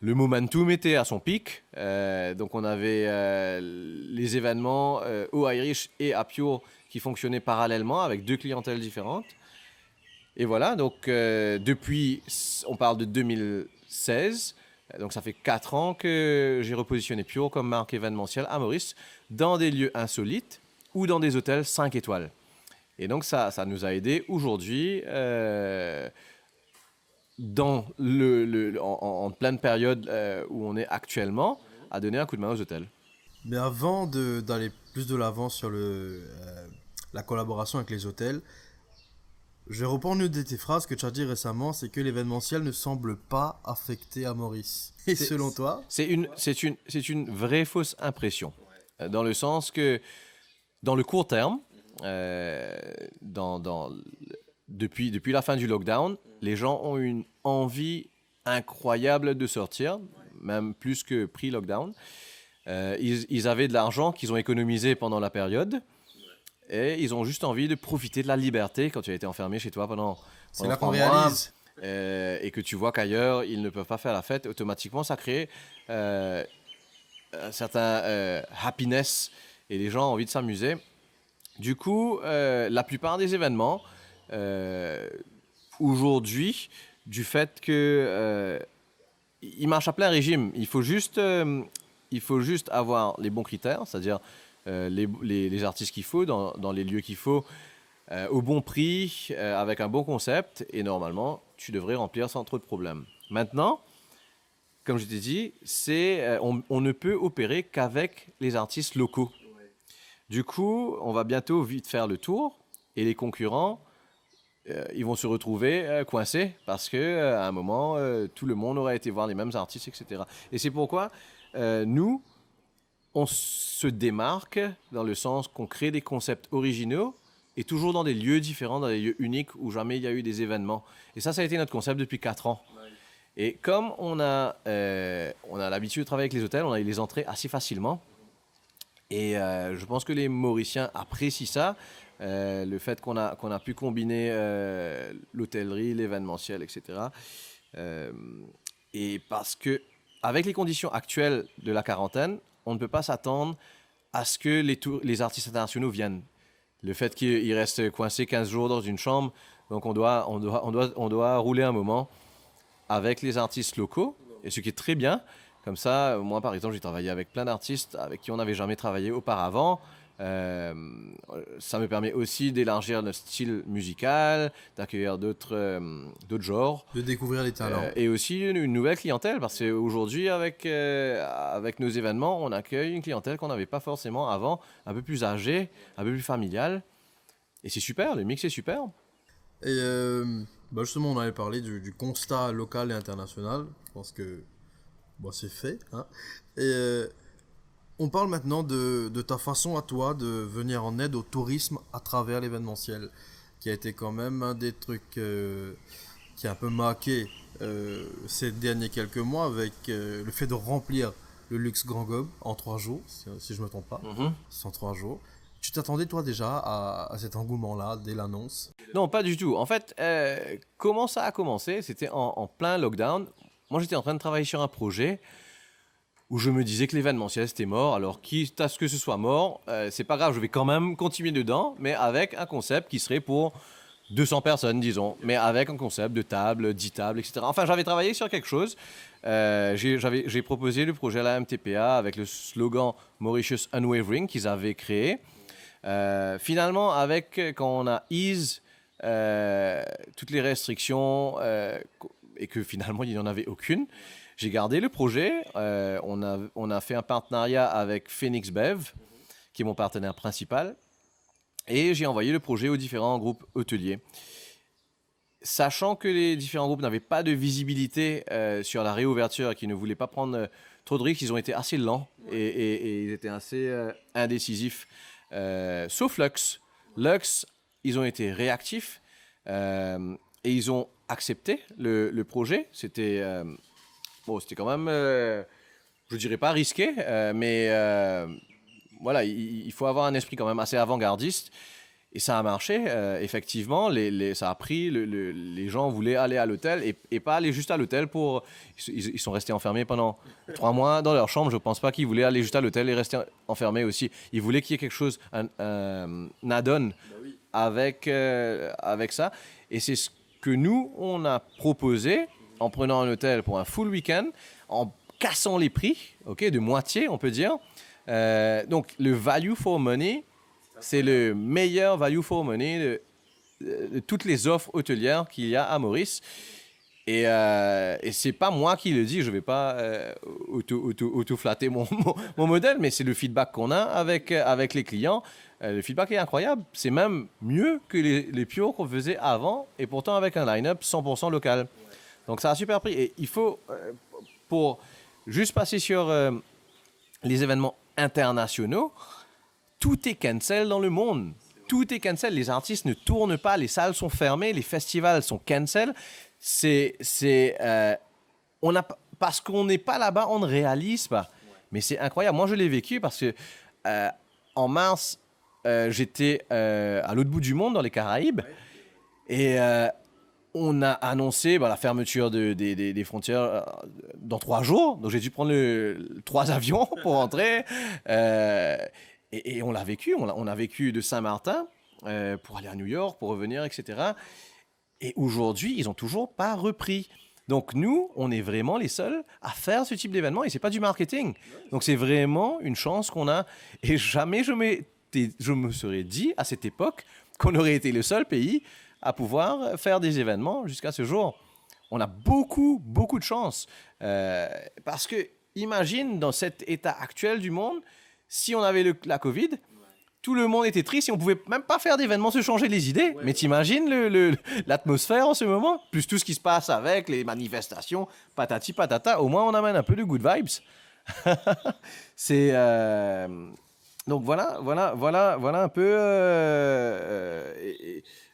Le momentum était à son pic. Donc on avait les événements au Irish et à Pure qui fonctionnaient parallèlement avec 2 clientèles différentes. Et voilà, donc depuis, on parle de 2016. Donc ça fait 4 ans que j'ai repositionné Pure comme marque événementielle à Maurice dans des lieux insolites ou dans des hôtels 5 étoiles. Et donc ça nous a aidé aujourd'hui en pleine période où on est actuellement à donner un coup de main aux hôtels. Mais avant d'aller plus de l'avant sur la collaboration avec les hôtels, Je vais reprendre une de tes phrases que tu as dit récemment, c'est que l'événementiel ne semble pas affecter à Maurice. Et selon toi? C'est une vraie fausse impression. Dans le sens que, dans le court terme, depuis la fin du lockdown, les gens ont une envie incroyable de sortir, même plus que pré-lockdown. Ils avaient de l'argent qu'ils ont économisé pendant la période et ils ont juste envie de profiter de la liberté quand tu as été enfermé chez toi C'est là qu'on 3 mois, réalise. et que tu vois qu'ailleurs ils ne peuvent pas faire la fête. Automatiquement, ça crée un certain happiness et les gens ont envie de s'amuser. Du coup, la plupart des événements aujourd'hui, du fait que ils marchent à plein régime, il faut juste avoir les bons critères, c'est-à-dire les artistes qu'il faut dans les lieux qu'il faut, au bon prix, avec un bon concept, et normalement, tu devrais remplir sans trop de problèmes. Maintenant, comme je t'ai dit, on ne peut opérer qu'avec les artistes locaux. Du coup, on va bientôt vite faire le tour, et les concurrents, ils vont se retrouver coincés parce que à un moment, tout le monde aurait été voir les mêmes artistes, etc. Et c'est pourquoi nous, on se démarque dans le sens qu'on crée des concepts originaux et toujours dans des lieux différents, dans des lieux uniques où jamais il y a eu des événements. Et ça a été notre concept depuis 4 ans. Et comme on a l'habitude de travailler avec les hôtels, on a eu les entrées assez facilement. Et je pense que les Mauriciens apprécient ça, le fait qu'on a pu combiner l'hôtellerie, l'événementiel, etc. Et parce que avec les conditions actuelles de la quarantaine, on ne peut pas s'attendre à ce que les artistes internationaux viennent. Le fait qu'ils restent coincés 15 jours dans une chambre, donc on doit rouler un moment avec les artistes locaux, et ce qui est très bien. Comme ça, moi par exemple, j'ai travaillé avec plein d'artistes avec qui on n'avait jamais travaillé auparavant. Ça me permet aussi d'élargir notre style musical, d'accueillir d'autres genres. De découvrir les talents. Et aussi une nouvelle clientèle, parce qu'aujourd'hui, avec nos événements, on accueille une clientèle qu'on n'avait pas forcément avant, un peu plus âgée, un peu plus familiale. Et c'est super, le mix est super. Et justement, on avait parlé du constat local et international. Je pense que c'est fait. Hein. Et on parle maintenant de ta façon à toi de venir en aide au tourisme à travers l'événementiel, qui a été quand même un des trucs qui a un peu marqué ces derniers quelques mois avec le fait de remplir le Luxe Grand Gob en 3 jours, si je ne me trompe pas. C'est en 3 jours. Tu t'attendais toi déjà à cet engouement-là dès l'annonce? Non, pas du tout. En fait, comment ça a commencé? C'était en plein lockdown. Moi, j'étais en train de travailler sur un projet où je me disais que l'événementiel c'était mort. Alors, quitte à ce que ce soit mort, c'est pas grave, je vais quand même continuer dedans, mais avec un concept qui serait pour 200 personnes, disons, mais avec un concept de table, 10 tables, etc. Enfin, j'avais travaillé sur quelque chose. J'ai proposé le projet à la MTPA avec le slogan Mauritius Unwavering qu'ils avaient créé. Finalement, quand on a ease toutes les restrictions et que finalement il n'y en avait aucune, j'ai gardé le projet. On a fait un partenariat avec Phoenix Bev, qui est mon partenaire principal, et j'ai envoyé le projet aux différents groupes hôteliers. Sachant que les différents groupes n'avaient pas de visibilité sur la réouverture et qu'ils ne voulaient pas prendre trop de risques, ils ont été assez lents et ils étaient assez indécisifs. Sauf Lux. Lux, ils ont été réactifs et ils ont accepté le projet. C'était quand même, je dirais pas risqué, mais voilà, il faut avoir un esprit quand même assez avant-gardiste. Et ça a marché, effectivement, ça a pris, les gens voulaient aller à l'hôtel et pas aller juste à l'hôtel ils sont restés enfermés pendant 3 mois dans leur chambre. Je pense pas qu'ils voulaient aller juste à l'hôtel et rester enfermés aussi. Ils voulaient qu'il y ait quelque chose, un add-on avec ça. Et c'est ce que nous, on a proposé en prenant un hôtel pour un full week-end, en cassant les prix, de moitié, on peut dire. Donc, le value for money, c'est le meilleur value for money de toutes les offres hôtelières qu'il y a à Maurice. Et c'est pas moi qui le dis, je vais pas auto-flatter mon modèle, mais c'est le feedback qu'on a avec les clients. Le feedback est incroyable. C'est même mieux que les Pure qu'on faisait avant, et pourtant avec un line-up 100% local. Donc ça a super pris. Et il faut, pour juste passer sur les événements internationaux, tout est cancel dans le monde. Tout est cancel. Les artistes ne tournent pas, les salles sont fermées, les festivals sont cancel. Parce qu'on n'est pas là-bas, on ne réalise pas. Mais c'est incroyable. Moi, je l'ai vécu parce que en mars, j'étais à l'autre bout du monde, dans les Caraïbes, et on a annoncé la fermeture des frontières dans 3 jours. Donc, j'ai dû prendre 3 avions pour rentrer. Et on l'a vécu. On a vécu de Saint-Martin pour aller à New York, pour revenir, etc. Et aujourd'hui, ils n'ont toujours pas repris. Donc nous, on est vraiment les seuls à faire ce type d'événement et ce n'est pas du marketing. Donc c'est vraiment une chance qu'on a. Et jamais je me serais dit à cette époque qu'on aurait été le seul pays à pouvoir faire des événements jusqu'à ce jour. On a beaucoup, beaucoup de chance. Parce que imagine dans cet état actuel du monde, si on avait la Covid, tout le monde était triste et on pouvait même pas faire d'événements, se changer les idées. Mais t'imagines l'atmosphère en ce moment, plus tout ce qui se passe avec les manifestations, patati patata. Au moins, on amène un peu de good vibes. C'est donc voilà un peu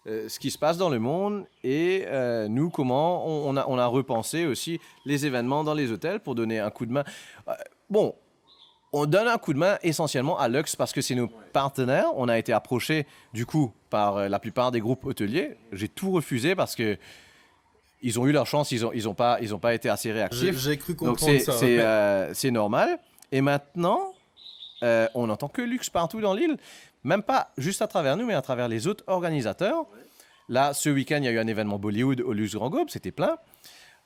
ce qui se passe dans le monde et nous comment on a repensé aussi les événements dans les hôtels pour donner un coup de main. Bon. On donne un coup de main essentiellement à Lux parce que c'est nos partenaires. On a été approchés du coup par la plupart des groupes hôteliers. J'ai tout refusé parce que ils ont eu leur chance, ils ont pas été assez réactifs. J'ai cru comprendre donc ça. C'est normal. Et maintenant, on n'entend que Lux partout dans l'île, même pas juste à travers nous, mais à travers les autres organisateurs. Là, ce week-end, il y a eu un événement Bollywood au Luxe Grand Gobe, c'était plein.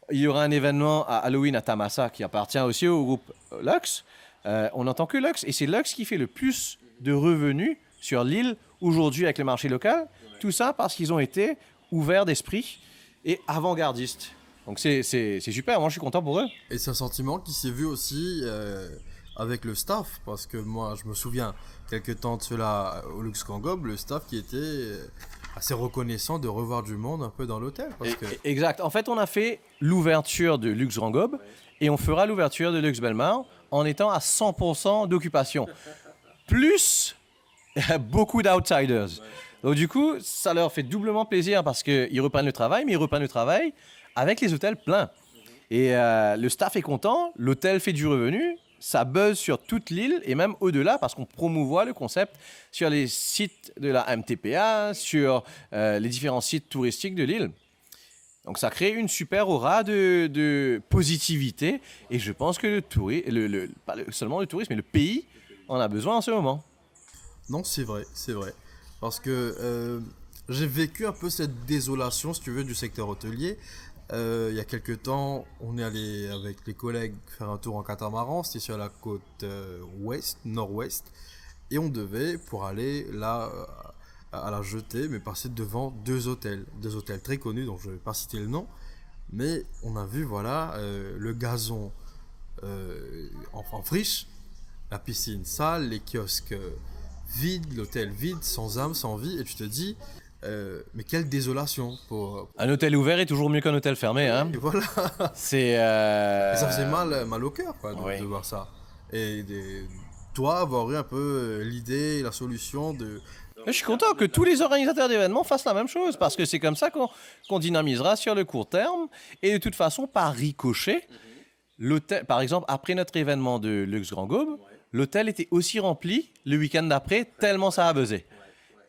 Il y aura un événement à Halloween à Tamassa qui appartient aussi au groupe Lux. On n'entend que Lux, et c'est Lux qui fait le plus de revenus sur l'île aujourd'hui avec le marché local. Tout ça parce qu'ils ont été ouverts d'esprit et avant-gardistes. Donc c'est super, moi je suis content pour eux. Et c'est un sentiment qui s'est vu aussi avec le staff, parce que moi je me souviens quelques temps de cela au Luxe Grand Gobe, le staff qui était assez reconnaissant de revoir du monde un peu dans l'hôtel. Exact, en fait on a fait l'ouverture de Luxe Grand Gobe et on fera l'ouverture de Luxe Bellemare en étant à 100% d'occupation. Plus beaucoup d'outsiders. Donc du coup, ça leur fait doublement plaisir parce qu'ils reprennent le travail, mais ils reprennent le travail avec les hôtels pleins. Et le staff est content, l'hôtel fait du revenu, ça buzz sur toute l'île et même au-delà parce qu'on promouvoit le concept sur les sites de la MTPA, sur les différents sites touristiques de l'île. Donc ça crée une super aura de positivité et je pense que pas seulement le tourisme, mais le pays en a besoin en ce moment. Non, c'est vrai. Parce que j'ai vécu un peu cette désolation, si tu veux, du secteur hôtelier. Il y a quelques temps, on est allé avec les collègues faire un tour en catamaran, c'était sur la côte nord-ouest, et on devait, pour aller là à la jetée, mais passer devant deux hôtels très connus, dont je ne vais pas citer le nom, mais on a vu le gazon en friche, la piscine sale, les kiosques vides, l'hôtel vide, sans âme, sans vie, et tu te dis mais quelle désolation pour... Un hôtel ouvert est toujours mieux qu'un hôtel fermé, hein. Et voilà. C'est et ça faisait mal au cœur oui. de voir ça, et toi avoir eu un peu l'idée, la solution de... Je suis content que tous les organisateurs d'événements fassent la même chose parce que c'est comme ça qu'on dynamisera sur le court terme et de toute façon par ricochet. L'hôtel, par exemple, après notre événement de Luxe Grand Gobe, l'hôtel était aussi rempli le week-end d'après tellement ça a buzzé.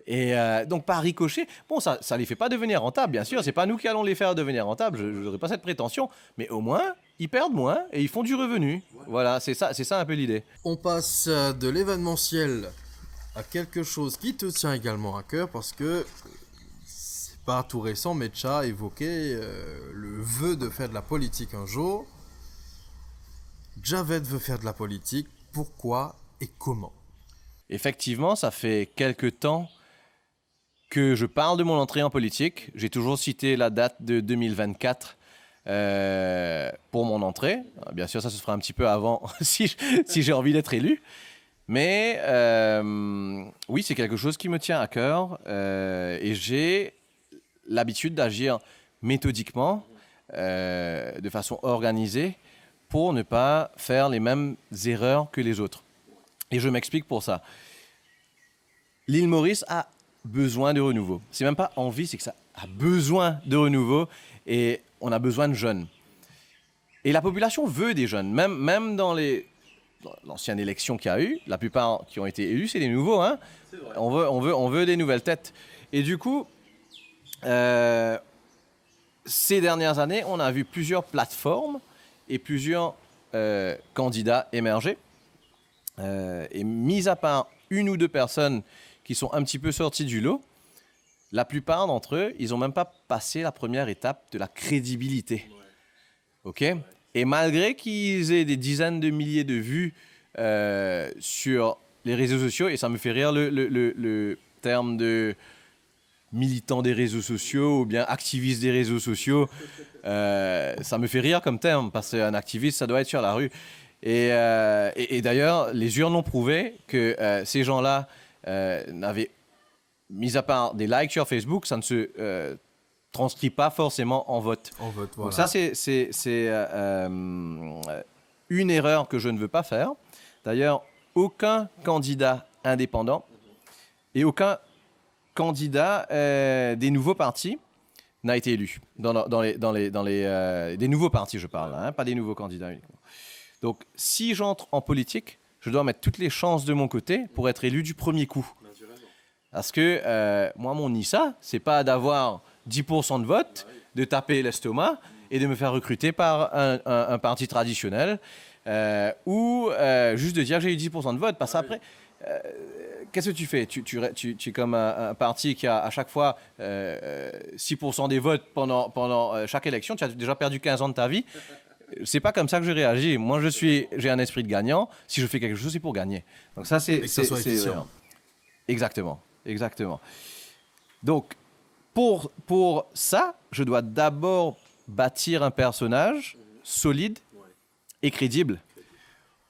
Et donc par ricochet, bon ça les fait pas devenir rentables, bien sûr, c'est pas nous qui allons les faire devenir rentables, je n'aurai pas cette prétention, mais au moins ils perdent moins et ils font du revenu. Voilà, c'est ça un peu l'idée. On passe de l'événementiel à quelque chose qui te tient également à cœur parce que c'est pas tout récent, mais tu as évoqué le vœu de faire de la politique un jour. Javed veut faire de la politique, pourquoi et comment? Effectivement, ça fait quelques temps que je parle de mon entrée en politique. J'ai toujours cité la date de 2024 pour mon entrée. Bien sûr, ça se fera un petit peu avant si j'ai envie d'être élu. Mais oui, c'est quelque chose qui me tient à cœur et j'ai l'habitude d'agir méthodiquement, de façon organisée, pour ne pas faire les mêmes erreurs que les autres. Et je m'explique pour ça. L'île Maurice a besoin de renouveau. C'est même pas envie, c'est que ça a besoin de renouveau et on a besoin de jeunes. Et la population veut des jeunes. Même dans l'ancienne élection qu'il y a eu, la plupart qui ont été élus, c'est des nouveaux. Hein. On veut des nouvelles têtes. Et du coup, ces dernières années, on a vu plusieurs plateformes et plusieurs candidats émerger. Et mis à part une ou deux personnes qui sont un petit peu sorties du lot, la plupart d'entre eux, ils n'ont même pas passé la première étape de la crédibilité. OK ? Et malgré qu'ils aient des dizaines de milliers de vues sur les réseaux sociaux, et ça me fait rire le terme de militant des réseaux sociaux ou bien activiste des réseaux sociaux, ça me fait rire comme terme, parce qu'un activiste, ça doit être sur la rue. Et d'ailleurs, les urnes ont prouvé que ces gens-là n'avaient, mis à part des likes sur Facebook, ça ne se transcrit pas forcément en vote. En vote, voilà. Donc ça, c'est une erreur que je ne veux pas faire. D'ailleurs, aucun candidat indépendant et aucun candidat des nouveaux partis n'a été élu. Des nouveaux partis, je parle, hein, pas des nouveaux candidats uniquement. Donc, si j'entre en politique, je dois mettre toutes les chances de mon côté pour être élu du premier coup. Parce que moi, mon ISA, c'est pas d'avoir 10% de vote, de taper l'estomac et de me faire recruter par un parti traditionnel ou juste de dire que j'ai eu 10% de vote. Parce qu'après, qu'est-ce que tu fais ? Tu es comme un parti qui a à chaque fois 6% des votes pendant chaque élection. Tu as déjà perdu 15 ans de ta vie. C'est pas comme ça que je réagis. Moi, j'ai un esprit de gagnant. Si je fais quelque chose, c'est pour gagner. Donc ça, c'est efficient. Exactement. Donc, pour ça, je dois d'abord bâtir un personnage solide et crédible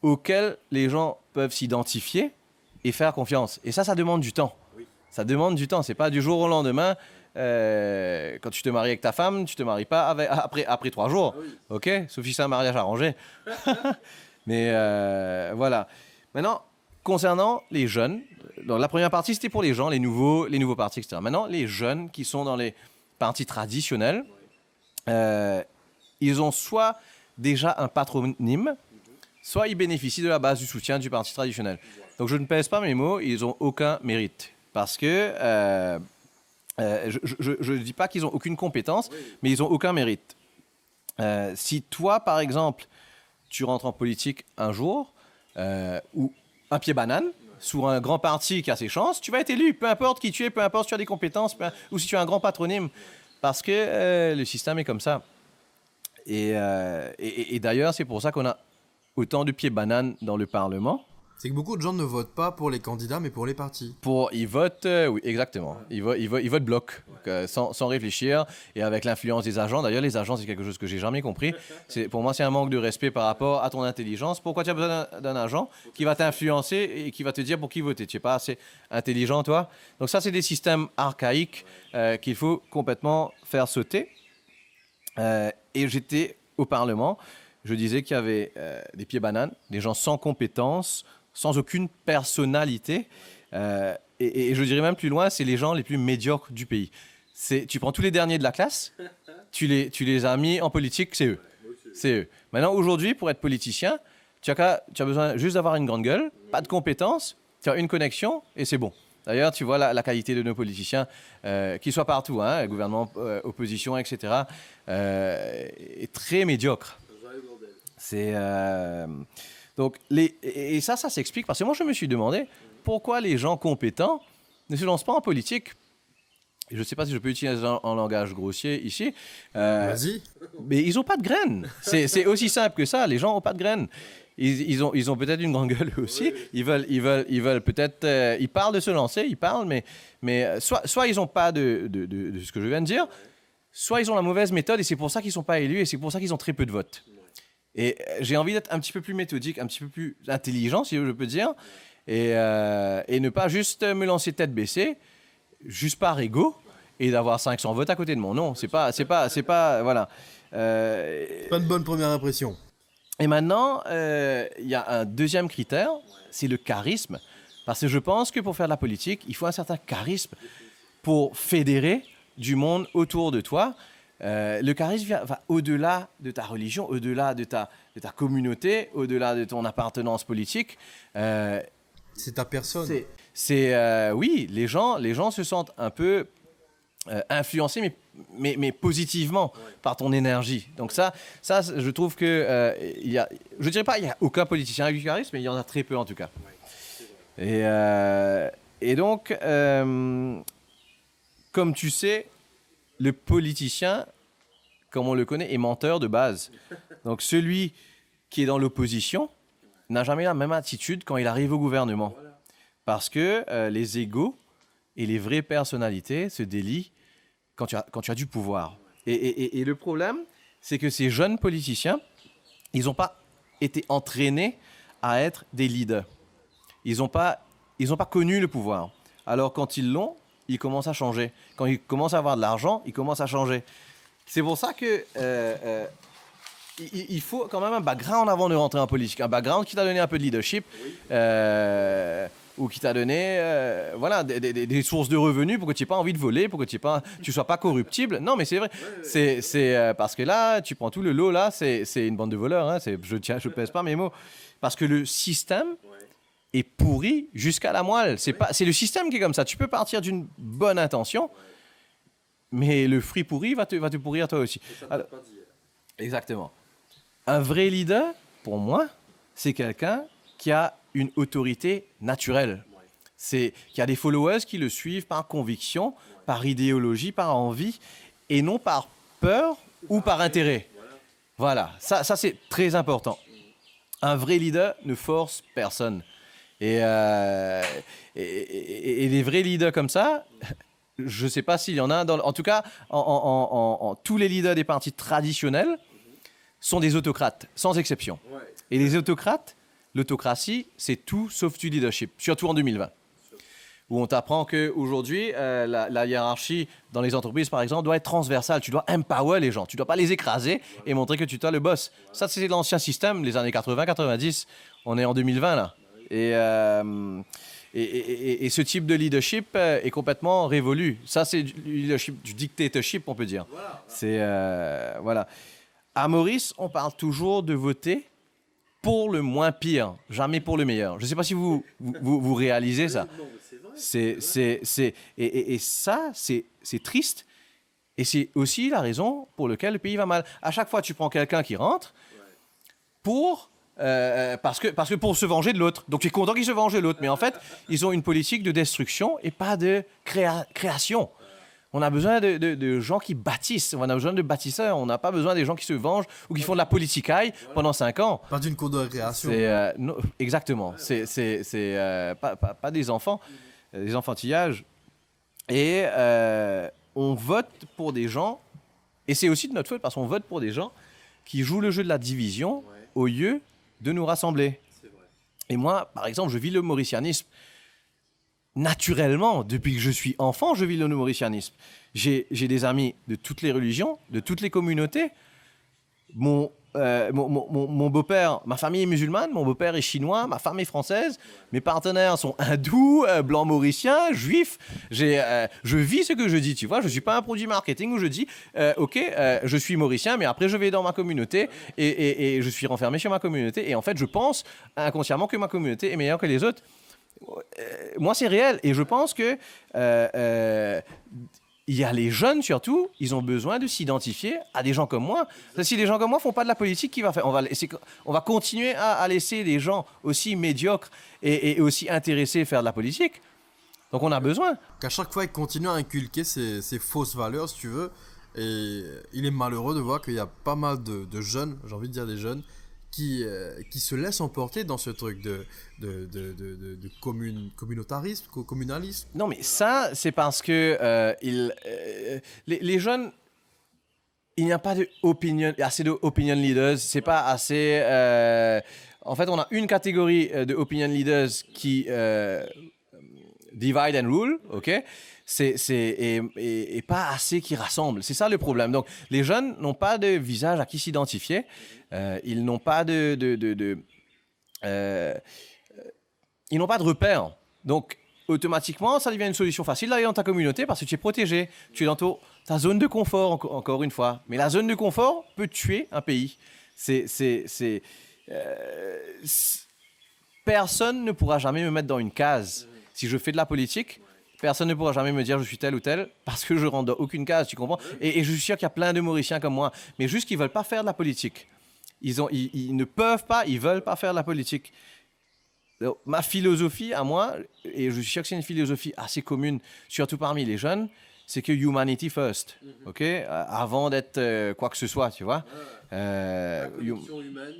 auquel les gens peuvent s'identifier et faire confiance. Et ça demande du temps. Ça demande du temps. C'est pas du jour au lendemain. Quand tu te maries avec ta femme, tu te maries pas après 3 jours. OK ? Sauf si c'est un mariage arrangé. Mais voilà. Maintenant, concernant les jeunes, donc la première partie, c'était pour les gens, les nouveaux partis, etc. Maintenant, les jeunes qui sont dans les partis traditionnels, ils ont soit déjà un patronyme, soit ils bénéficient de la base du soutien du parti traditionnel. Donc, je ne pèse pas mes mots, ils n'ont aucun mérite. Parce que je ne dis pas qu'ils n'ont aucune compétence, mais ils n'ont aucun mérite. Si toi, par exemple, tu rentres en politique un jour, ou un pied banane, sur un grand parti qui a ses chances, tu vas être élu, peu importe qui tu es, peu importe si tu as des compétences, ou si tu as un grand patronyme, parce que le système est comme ça. Et d'ailleurs, c'est pour ça qu'on a autant de pieds bananes dans le Parlement. C'est que beaucoup de gens ne votent pas pour les candidats, mais pour les partis. Ils votent, oui, exactement. Ils votent bloc, sans réfléchir, et avec l'influence des agents. D'ailleurs, les agents, c'est quelque chose que j'ai jamais compris. Pour moi, c'est un manque de respect par rapport à ton intelligence. Pourquoi tu as besoin d'un agent qui va t'influencer et qui va te dire pour qui voter ? Tu n'es pas assez intelligent, toi. Donc ça, c'est des systèmes archaïques qu'il faut complètement faire sauter. Et j'étais au Parlement. Je disais qu'il y avait des pieds bananes, des gens sans compétences, sans aucune personnalité. Et je dirais même plus loin, c'est les gens les plus médiocres du pays. Tu prends tous les derniers de la classe, tu les as mis en politique, c'est eux. Maintenant, aujourd'hui, pour être politicien, tu as besoin juste d'avoir une grande gueule, pas de compétences, tu as une connexion et c'est bon. D'ailleurs, tu vois la qualité de nos politiciens, qu'ils soient partout, hein, gouvernement, opposition, etc., est très médiocre. Donc, et ça s'explique parce que moi, je me suis demandé pourquoi les gens compétents ne se lancent pas en politique. Je ne sais pas si je peux utiliser un langage grossier ici. Vas-y. Mais ils n'ont pas de graines. C'est aussi simple que ça. Les gens n'ont pas de graines. Ils ont peut-être une grande gueule aussi. Ils veulent peut-être... ils parlent de se lancer, mais soit ils n'ont pas de ce que je viens de dire, soit ils ont la mauvaise méthode et c'est pour ça qu'ils ne sont pas élus et c'est pour ça qu'ils ont très peu de votes. Et j'ai envie d'être un petit peu plus méthodique, un petit peu plus intelligent, si je peux dire, et ne pas juste me lancer tête baissée, juste par ego, et d'avoir 500 votes à côté de mon nom. C'est pas, voilà. Pas une bonne première impression. Et maintenant, il y a un deuxième critère, c'est le charisme. Parce que je pense que pour faire de la politique, il faut un certain charisme pour fédérer du monde autour de toi. Le charisme va au-delà de ta religion, au-delà de ta communauté, au-delà de ton appartenance politique. C'est ta personne. Oui, les gens se sentent un peu influencés, mais positivement par ton énergie. Donc ça, je trouve que je dirais pas il y a aucun politicien avec du charisme, mais il y en a très peu en tout cas. Et donc, comme tu sais, le politicien, comme on le connaît, est menteur de base. Donc celui qui est dans l'opposition n'a jamais la même attitude quand il arrive au gouvernement. Parce que les égos et les vraies personnalités se délient quand tu as du pouvoir. Et le problème, c'est que ces jeunes politiciens, ils n'ont pas été entraînés à être des leaders. Ils n'ont pas connu le pouvoir. Alors quand ils l'ont, ils commencent à changer. Quand ils commencent à avoir de l'argent, ils commencent à changer. C'est pour ça que il faut quand même un background avant de rentrer en politique. Un background qui t'a donné un peu de leadership, ou qui t'a donné des sources de revenus pour que tu n'aies pas envie de voler, pour que tu ne sois pas corruptible. Non, mais c'est vrai. C'est parce que là, tu prends tout le lot, là, c'est une bande de voleurs. Hein, je pèse pas mes mots. Parce que le système est pourri jusqu'à la moelle. C'est le système qui est comme ça. Tu peux partir d'une bonne intention, mais le fruit pourri va te pourrir toi aussi. Alors, exactement. Un vrai leader, pour moi, c'est quelqu'un qui a une autorité naturelle. Qui a des followers qui le suivent par conviction, par idéologie, par envie, et non par peur ou par intérêt. Voilà, ça c'est très important. Un vrai leader ne force personne. Et les vrais leaders comme ça, je ne sais pas s'il y en a. En tout cas, tous les leaders des partis traditionnels sont des autocrates, sans exception. Et les autocrates, l'autocratie, c'est tout sauf du leadership, surtout en 2020. Où on t'apprend qu'aujourd'hui, la hiérarchie dans les entreprises, par exemple, doit être transversale. Tu dois empower les gens. Tu ne dois pas les écraser et montrer que tu es le boss. Ça, c'est l'ancien système, les années 80-90. On est en 2020, là. Et ce type de leadership est complètement révolu. Ça, c'est du leadership, du dictatorship, on peut dire. Voilà. À Maurice, on parle toujours de voter pour le moins pire, jamais pour le meilleur. Je ne sais pas si vous réalisez ça. Et ça, c'est triste. Et c'est aussi la raison pour laquelle le pays va mal. À chaque fois, tu prends quelqu'un qui rentre parce que pour se venger de l'autre. Donc tu es content qu'il se venge de l'autre. Mais en fait, ils ont une politique de destruction et pas de création. On a besoin de gens qui bâtissent. On a besoin de bâtisseurs. On n'a pas besoin des gens qui se vengent ou qui font de la politicaille pendant 5 ans. Pas d'une cour de récréation. Non, exactement. C'est pas des enfants, des enfantillages. Et on vote pour des gens, et c'est aussi de notre faute parce qu'on vote pour des gens qui jouent le jeu de la division au lieu de nous rassembler. Et moi, par exemple, je vis le mauricianisme. Naturellement, depuis que je suis enfant, je vis le mauricianisme. J'ai des amis de toutes les religions, de toutes les communautés. Mon beau-père, ma famille est musulmane, mon beau-père est chinois, ma femme est française, mes partenaires sont hindous, blancs mauriciens, juifs. Je vis ce que je dis, tu vois. Je ne suis pas un produit marketing où je dis, je suis mauricien, mais après je vais dans ma communauté et je suis renfermé chez ma communauté. Et en fait, je pense inconsciemment que ma communauté est meilleure que les autres. Moi, c'est réel. Et je pense que il y a les jeunes surtout, ils ont besoin de s'identifier à des gens comme moi. Si les gens comme moi font pas de la politique, qui va faire ? On va continuer à laisser des gens aussi médiocres et aussi intéressés à faire de la politique. Donc on a besoin. Qu'à chaque fois, ils continuent à inculquer ces fausses valeurs, si tu veux. Et il est malheureux de voir qu'il y a pas mal de jeunes, j'ai envie de dire des jeunes, qui se laissent emporter dans ce truc de communautarisme, communalisme. Non, mais ça, c'est parce que les jeunes il n'y a pas assez de opinion leaders. C'est pas assez. En fait, on a une catégorie de opinion leaders qui divide and rule, ok. Et pas assez qui rassemble. C'est ça le problème. Donc, les jeunes n'ont pas de visage à qui s'identifier. Ils n'ont pas ils n'ont pas de repères. Donc, automatiquement, ça devient une solution facile d'aller dans ta communauté parce que tu es protégé. Tu es dans ta zone de confort, encore une fois. Mais la zone de confort peut tuer un pays. Personne ne pourra jamais me mettre dans une case. Si je fais de la politique, personne ne pourra jamais me dire je suis tel ou tel parce que je rentre dans aucune case, tu comprends? Et je suis sûr qu'il y a plein de Mauriciens comme moi, mais juste qu'ils ne veulent pas faire de la politique. Ils ne peuvent pas, ils ne veulent pas faire de la politique. Donc, ma philosophie à moi, et je suis sûr que c'est une philosophie assez commune, surtout parmi les jeunes, c'est que humanity first, ok? Avant d'être quoi que ce soit, tu vois. La connexion humaine.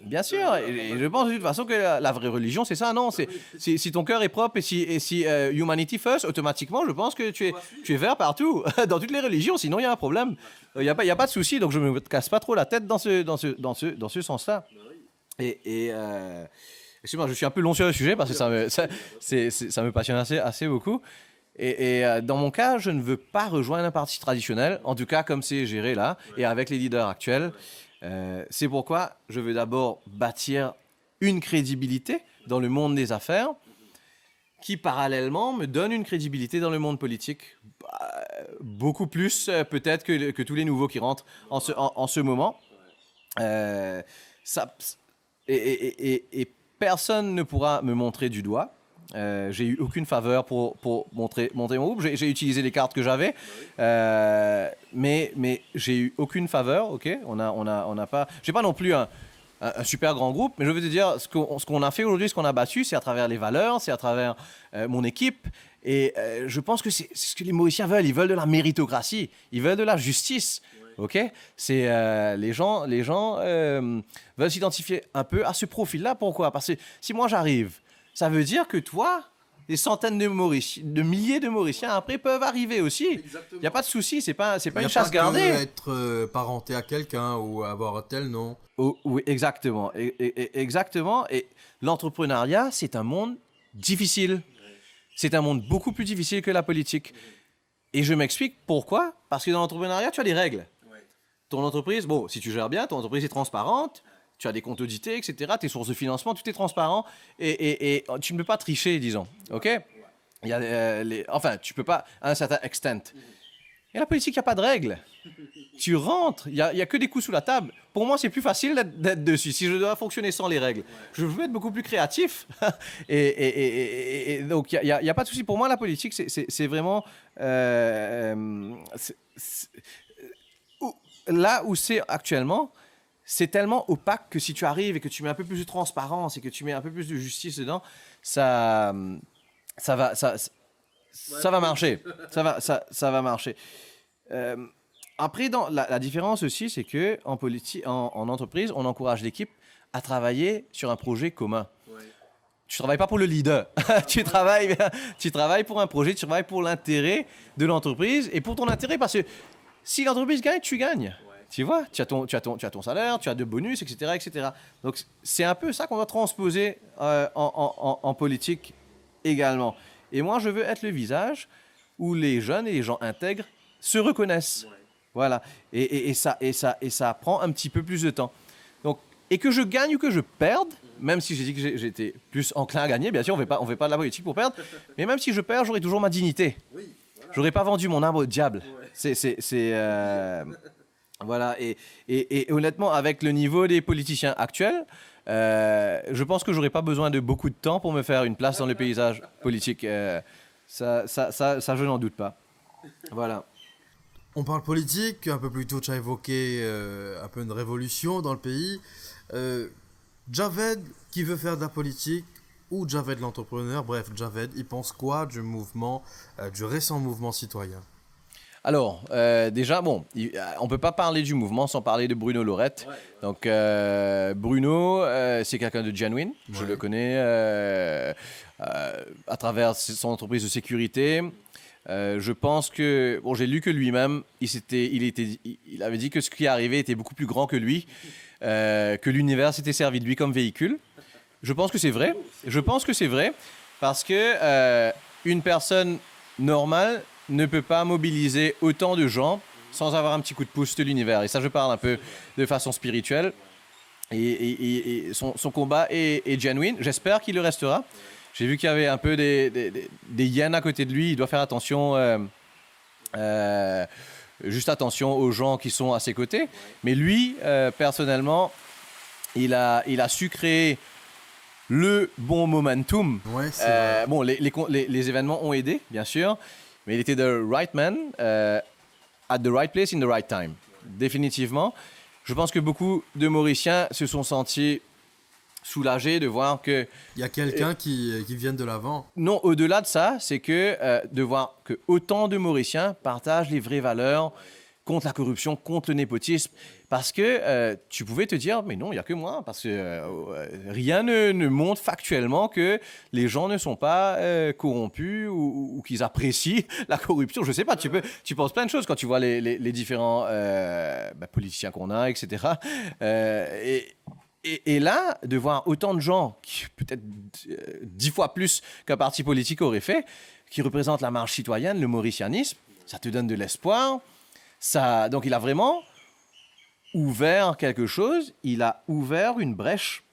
Bien sûr, et je pense de toute façon que la vraie religion, c'est ça, non? Si ton cœur est propre et si humanity first, automatiquement, je pense que tu es vert partout, dans toutes les religions, sinon il y a un problème. Il n'y a pas de souci, donc je ne me casse pas trop la tête dans ce sens-là. Excuse-moi, je suis un peu long sur le sujet parce que ça me passionne assez beaucoup. Et dans mon cas, je ne veux pas rejoindre un parti traditionnel, en tout cas comme c'est géré là, et avec les leaders actuels. C'est pourquoi je veux d'abord bâtir une crédibilité dans le monde des affaires qui, parallèlement, me donne une crédibilité dans le monde politique. Beaucoup plus, peut-être, que tous les nouveaux qui rentrent en ce moment. Et personne ne pourra me montrer du doigt. J'ai eu aucune faveur pour montrer mon groupe. J'ai utilisé les cartes que j'avais, mais j'ai eu aucune faveur. Ok, on n'a pas. J'ai pas non plus un super grand groupe, mais je veux te dire ce qu'on a fait aujourd'hui, ce qu'on a battu, c'est à travers les valeurs, c'est à travers mon équipe. Et je pense que c'est ce que les Mauriciens veulent. Ils veulent de la méritocratie, ils veulent de la justice. Ok, c'est les gens veulent s'identifier un peu à ce profil-là. Pourquoi? Parce que si moi j'arrive, ça veut dire que toi, des centaines de milliers de Mauriciens après peuvent arriver aussi. Il n'y a pas de souci, c'est pas une chasse gardée. Il n'y a pas être parenté à quelqu'un ou avoir tel nom. Oh, oui, exactement. Exactement. Et l'entrepreneuriat, c'est un monde difficile. C'est un monde beaucoup plus difficile que la politique. Et je m'explique pourquoi. Parce que dans l'entrepreneuriat, tu as des règles. Ton entreprise, bon, si tu gères bien, ton entreprise est transparente. Tu as des comptes audités, etc. Tes sources de financement, tout est transparent. Et tu ne peux pas tricher, disons. OK? Il y a enfin, tu ne peux pas à un certain extent. Et la politique, il n'y a pas de règles. Tu rentres, il n'y a que des coups sous la table. Pour moi, c'est plus facile d'être dessus. Si je dois fonctionner sans les règles, je veux être beaucoup plus créatif. et donc, il n'y a pas de souci. Pour moi, la politique, c'est vraiment... là où c'est actuellement... C'est tellement opaque que si tu arrives et que tu mets un peu plus de transparence et que tu mets un peu plus de justice dedans, ça va marcher. Ça va marcher. Après, la différence aussi, c'est que en entreprise, on encourage l'équipe à travailler sur un projet commun. Ouais. Tu travailles pas pour le leader. tu travailles pour un projet, tu travailles pour l'intérêt de l'entreprise et pour ton intérêt parce que si l'entreprise gagne, tu gagnes. Ouais. Tu vois, tu as ton salaire, tu as de bonus, etc., etc. Donc, c'est un peu ça qu'on va transposer en politique également. Et moi, je veux être le visage où les jeunes et les gens intègres se reconnaissent. Ouais. Voilà. Et ça prend un petit peu plus de temps. Donc, et que je gagne ou que je perde, même si j'ai dit que j'étais plus enclin à gagner, bien sûr, on fait pas de la politique pour perdre, mais même si je perds, j'aurai toujours ma dignité. Oui, voilà. J'aurais pas vendu mon âme au diable. Ouais. Voilà, et honnêtement, avec le niveau des politiciens actuels, je pense que j'aurais pas besoin de beaucoup de temps pour me faire une place dans le paysage politique. Ça, je n'en doute pas. Voilà. On parle politique, un peu plus tôt tu as évoqué un peu une révolution dans le pays. Javed qui veut faire de la politique ou Javed l'entrepreneur, bref, Javed, il pense quoi du mouvement, du récent mouvement citoyen? Alors, déjà, bon, on ne peut pas parler du mouvement sans parler de Bruno Lorette. Ouais. Donc, Bruno, c'est quelqu'un de genuine. Ouais. Je le connais à travers son entreprise de sécurité. Je pense que, bon, j'ai lu que lui-même, il avait dit que ce qui arrivait était beaucoup plus grand que lui, que l'univers s'était servi de lui comme véhicule. Je pense que c'est vrai. Je pense que c'est vrai parce que une personne normale ne peut pas mobiliser autant de gens sans avoir un petit coup de pouce de l'univers. Et ça, je parle un peu de façon spirituelle. Et son combat est genuine. J'espère qu'il le restera. J'ai vu qu'il y avait un peu des hyènes à côté de lui. Il doit faire attention, juste attention aux gens qui sont à ses côtés. Mais lui, personnellement, il a su créer le bon momentum. Ouais, c'est vrai. Bon, les événements ont aidé, bien sûr, mais il était the right man at the right place in the right time. Définitivement. Je pense que beaucoup de Mauriciens se sont sentis soulagés de voir que... Il y a quelqu'un qui vient de l'avant. Non, au-delà de ça, c'est que de voir que autant de Mauriciens partagent les vraies valeurs contre la corruption, contre le népotisme. Parce que tu pouvais te dire, mais non, il n'y a que moi, parce que rien ne montre factuellement que les gens ne sont pas corrompus ou qu'ils apprécient la corruption. Je ne sais pas, tu penses plein de choses quand tu vois les différents politiciens qu'on a, etc. Et là, de voir autant de gens, peut-être 10 fois plus qu'un parti politique aurait fait, qui représentent la marche citoyenne, le mauricianisme, ça te donne de l'espoir. Donc il a vraiment ouvert quelque chose, il a ouvert une brèche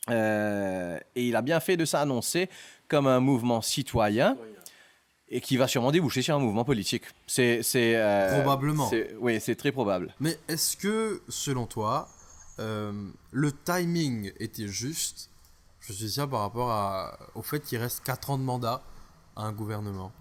et il a bien fait de s'annoncer comme un mouvement citoyen et qui va sûrement déboucher sur un mouvement politique. Probablement. Oui, c'est très probable. Mais est-ce que, selon toi, le timing était juste? Je suis sûr par rapport au fait qu'il reste 4 ans de mandat à un gouvernement.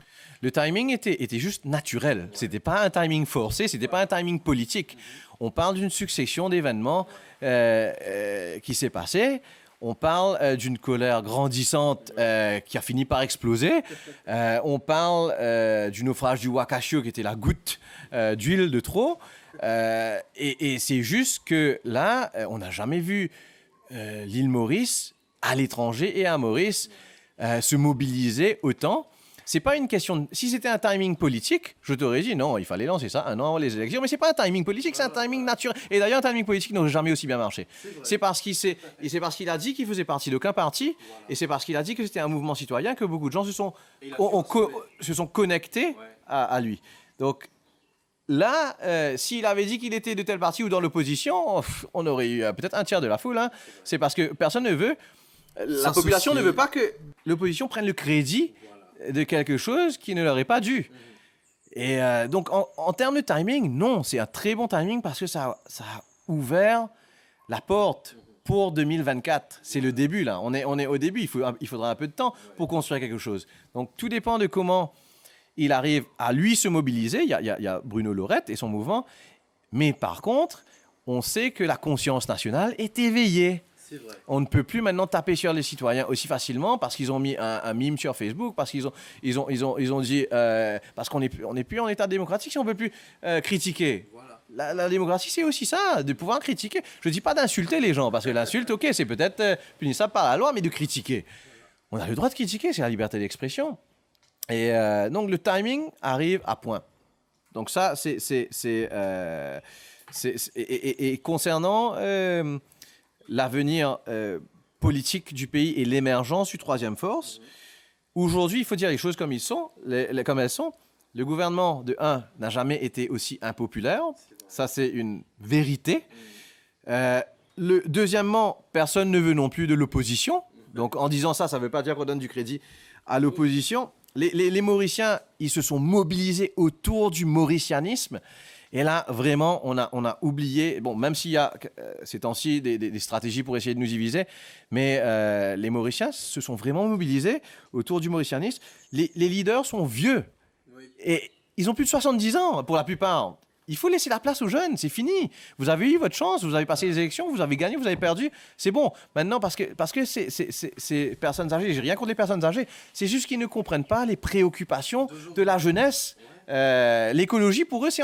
Le timing était juste naturel. C'était pas un timing forcé, c'était pas un timing politique. On parle d'une succession d'événements qui s'est passée. On parle d'une colère grandissante qui a fini par exploser. On parle du naufrage du Wakashio qui était la goutte d'huile de trop. Et c'est juste que là, on n'a jamais vu l'île Maurice, à l'étranger et à Maurice, se mobiliser autant. C'est pas une question. Si c'était un timing politique, je t'aurais dit non, il fallait lancer ça un an avant les élections. Mais c'est pas un timing politique, c'est un timing naturel. Et d'ailleurs, un timing politique n'aurait jamais aussi bien marché. C'est parce qu'il a dit qu'il faisait partie d'aucun parti, et c'est parce qu'il a dit que c'était un mouvement citoyen que beaucoup de gens se sont connectés à lui. Donc là, s'il avait dit qu'il était de tel parti ou dans l'opposition, on aurait eu peut-être un tiers de la foule. Hein. C'est parce que personne ne veut. La population ne veut pas que l'opposition prenne le crédit de quelque chose qui ne leur est pas dû. Et donc, en termes de timing, non, c'est un très bon timing parce que ça a ouvert la porte pour 2024. C'est le début, là. On est au début. Il faudra un peu de temps pour construire quelque chose. Donc, tout dépend de comment il arrive à lui se mobiliser. Il y a Bruno Lorette et son mouvement. Mais par contre, on sait que la conscience nationale est éveillée. C'est vrai. On ne peut plus maintenant taper sur les citoyens aussi facilement parce qu'ils ont mis un meme sur Facebook, parce qu'ils ont dit parce qu'on n'est plus en état démocratique si on ne peut plus critiquer. Voilà. La démocratie, c'est aussi ça, de pouvoir critiquer. Je ne dis pas d'insulter les gens, parce que l'insulte, ok, c'est peut-être punissable par la loi, mais de critiquer. On a le droit de critiquer, c'est la liberté d'expression. Et donc le timing arrive à point. Donc ça, et concernant l'avenir politique du pays et l'émergence du troisième force, aujourd'hui, il faut dire les choses comme elles sont. Le gouvernement, de un, n'a jamais été aussi impopulaire. Ça, c'est une vérité. Deuxièmement, personne ne veut non plus de l'opposition. Donc, en disant ça, ça ne veut pas dire qu'on donne du crédit à l'opposition. Les Mauriciens, ils se sont mobilisés autour du mauricianisme. Et là, vraiment, on a oublié, bon, même s'il y a ces temps-ci des stratégies pour essayer de nous diviser, mais les Mauriciens se sont vraiment mobilisés autour du mauricianisme. Les leaders sont vieux. Oui. Et ils ont plus de 70 ans pour la plupart. Il faut laisser la place aux jeunes, c'est fini. Vous avez eu votre chance, vous avez passé les élections, vous avez gagné, vous avez perdu, c'est bon. Maintenant, parce que ces personnes âgées, j'ai rien contre les personnes âgées, c'est juste qu'ils ne comprennent pas les préoccupations de la jeunesse. L'écologie, pour eux, c'est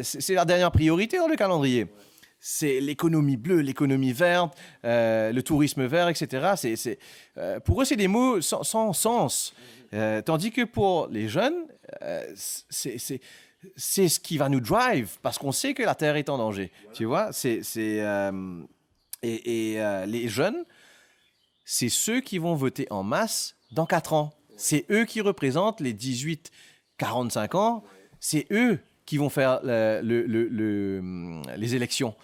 c'est la dernière priorité dans le calendrier. C'est l'économie bleue, l'économie verte, le tourisme vert, etc. Pour eux, c'est des mots sans sens. Tandis que pour les jeunes, c'est ce qui va nous drive parce qu'on sait que la Terre est en danger. Tu vois, les jeunes, c'est ceux qui vont voter en masse dans 4 ans. C'est eux qui représentent les 18-45 ans. C'est eux qui vont faire les élections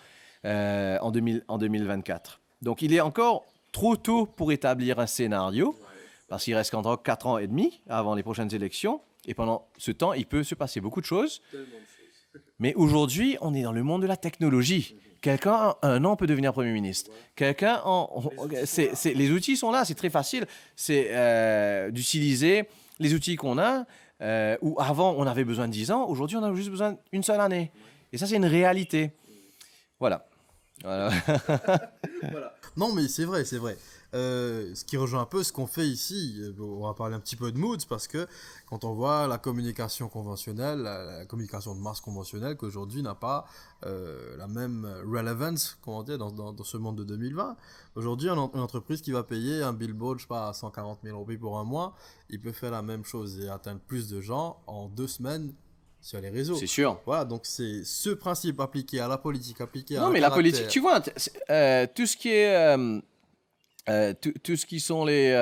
en 2024. Donc, il est encore trop tôt pour établir un scénario parce qu'il reste encore 4 ans et demi avant les prochaines élections. Et pendant ce temps, il peut se passer beaucoup de choses. Mais aujourd'hui, on est dans le monde de la technologie. Quelqu'un, en 1 an, peut devenir Premier ministre. Les outils sont là, c'est très facile. C'est d'utiliser les outils qu'on a, où avant, on avait besoin de 10 ans. Aujourd'hui, on a juste besoin d'une seule année. Et ça, c'est une réalité. Voilà. Voilà. Non, mais c'est vrai, c'est vrai. Ce qui rejoint un peu ce qu'on fait ici, on va parler un petit peu de moods parce que quand on voit la communication conventionnelle, la communication de masse conventionnelle qu'aujourd'hui n'a pas la même relevance, comment dire, dans ce monde de 2020. Aujourd'hui, une entreprise qui va payer un billboard, je sais pas, à 140 000 roupies pour un mois, il peut faire la même chose et atteindre plus de gens en 2 semaines sur les réseaux. C'est sûr. Voilà, donc c'est ce principe appliqué à la politique, appliqué à non, mais la politique, tu vois, tout ce qui est... tout ce qui sont les...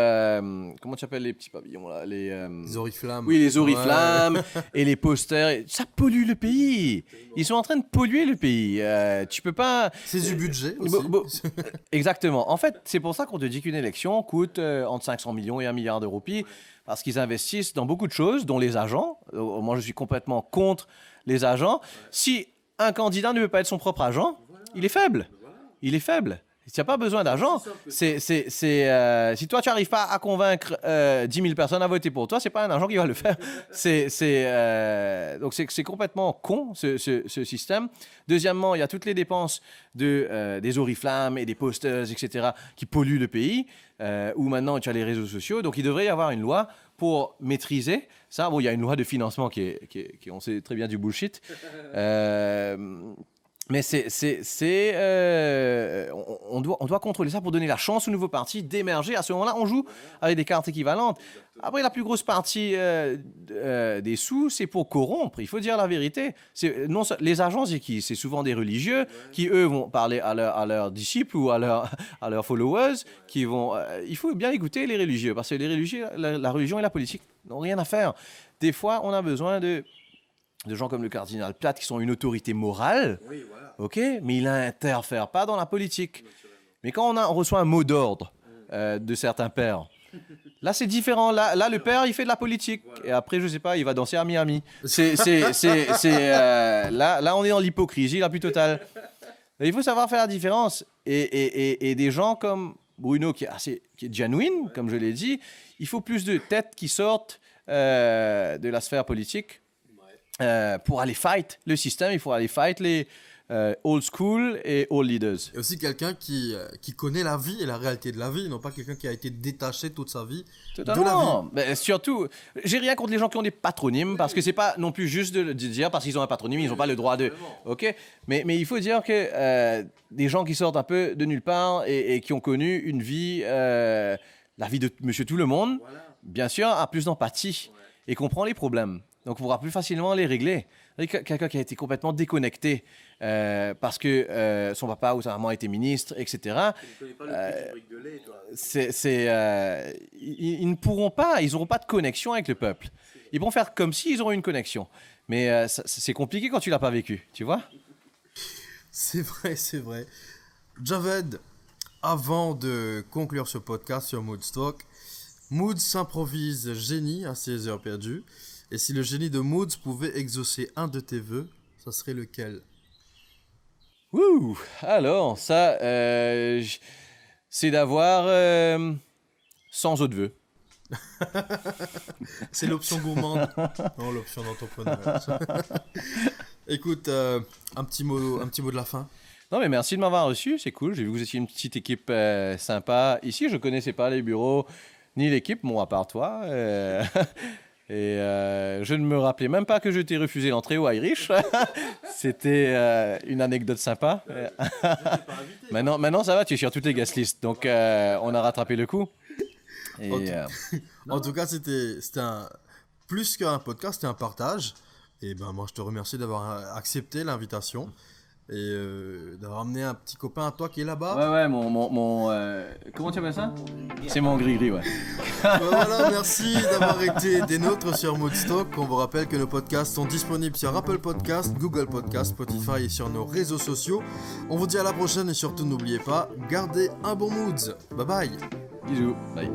comment tu appelles les petits pavillons là les oriflammes. Oui, les oriflammes et les posters. Ça pollue le pays. Ils sont en train de polluer le pays. Tu peux pas... C'est du budget aussi. Exactement. En fait, c'est pour ça qu'on te dit qu'une élection coûte entre 500 millions et 1 milliard de roupies parce qu'ils investissent dans beaucoup de choses, dont les agents. Moi, je suis complètement contre les agents. Si un candidat ne veut pas être son propre agent, il est faible. Il est faible. Tu n'as pas besoin d'argent. Si toi, tu n'arrives pas à convaincre 10 000 personnes à voter pour toi, ce n'est pas un agent qui va le faire. Donc, c'est complètement con, ce système. Deuxièmement, il y a toutes les dépenses des oriflammes et des posters, etc., qui polluent le pays, où maintenant, tu as les réseaux sociaux. Donc, il devrait y avoir une loi pour maîtriser ça. Bon, il y a une loi de financement qui on sait très bien, du bullshit. Mais on doit contrôler ça pour donner la chance aux nouveaux partis d'émerger. À ce moment-là, on joue avec des cartes équivalentes. Après, la plus grosse partie des sous, c'est pour corrompre. Il faut dire la vérité. Les agents, c'est qui? C'est souvent des religieux qui, eux, vont parler à leurs disciples ou à leurs followers. Il faut bien écouter les religieux parce que les religieux, la religion et la politique n'ont rien à faire. Des fois, on a besoin de gens comme le cardinal Platt qui sont une autorité morale, oui, voilà. Ok, mais il n'interfère pas dans la politique. Mais quand on reçoit un mot d'ordre de certains pères, là c'est différent. Là le père il fait de la politique et après je sais pas, il va danser à Miami. Là on est dans l'hypocrisie la plus totale. Il faut savoir faire la différence et des gens comme Bruno qui est genuine, comme je l'ai dit, il faut plus de têtes qui sortent de la sphère politique. Pour aller fight le système, il faut aller fight les old school et old leaders. Et aussi quelqu'un qui connaît la vie et la réalité de la vie, non pas quelqu'un qui a été détaché toute sa vie de la vie. Mais surtout, j'ai rien contre les gens qui ont des patronymes, parce que c'est pas non plus juste de dire parce qu'ils ont un patronyme, ils n'ont pas le droit de... Ok, mais il faut dire que des gens qui sortent un peu de nulle part et qui ont connu une vie, la vie de Monsieur Tout le Monde, bien sûr, a plus d'empathie et comprend les problèmes. Donc, on pourra plus facilement les régler. Quelqu'un qui a été complètement déconnecté parce que son papa ou sa maman était ministre, etc. Il ne connaît pas le prix de lait, toi. Ils ne pourront pas, ils n'auront pas de connexion avec le peuple. Ils vont faire comme s'ils auraient une connexion. Mais c'est compliqué quand tu ne l'as pas vécu, tu vois? C'est vrai, c'est vrai. Javed, avant de conclure ce podcast sur Moodstock, Moods s'improvise génie à ses heures perdues. Et si le génie de Moods pouvait exaucer un de tes vœux, ça serait lequel? Ouh, alors, ça, c'est d'avoir 100 autres vœux. C'est l'option gourmande, non l'option d'entrepreneur. Écoute, un petit mot de la fin. Non mais merci de m'avoir reçu, c'est cool. J'ai vu que vous étiez une petite équipe sympa. Ici, je connaissais pas les bureaux ni l'équipe, bon à part toi. Et je ne me rappelais même pas que je t'ai refusé l'entrée au Irish. C'était une anecdote sympa. Maintenant, ça va, tu es sur toutes les guest lists. Donc, on a rattrapé le coup. Et En tout cas, c'était plus qu'un podcast, c'était un partage. Et ben moi, je te remercie d'avoir accepté l'invitation et d'avoir amené un petit copain à toi qui est là-bas. ouais, mon comment tu appelles ça? C'est mon gris-gris, ouais. Voilà, merci d'avoir été des nôtres sur Moodstock. On vous rappelle que nos podcasts sont disponibles sur Apple Podcasts, Google Podcasts, Spotify et sur nos réseaux sociaux. On vous dit à la prochaine et surtout n'oubliez pas, gardez un bon mood. Bye bye. Bisous, bye.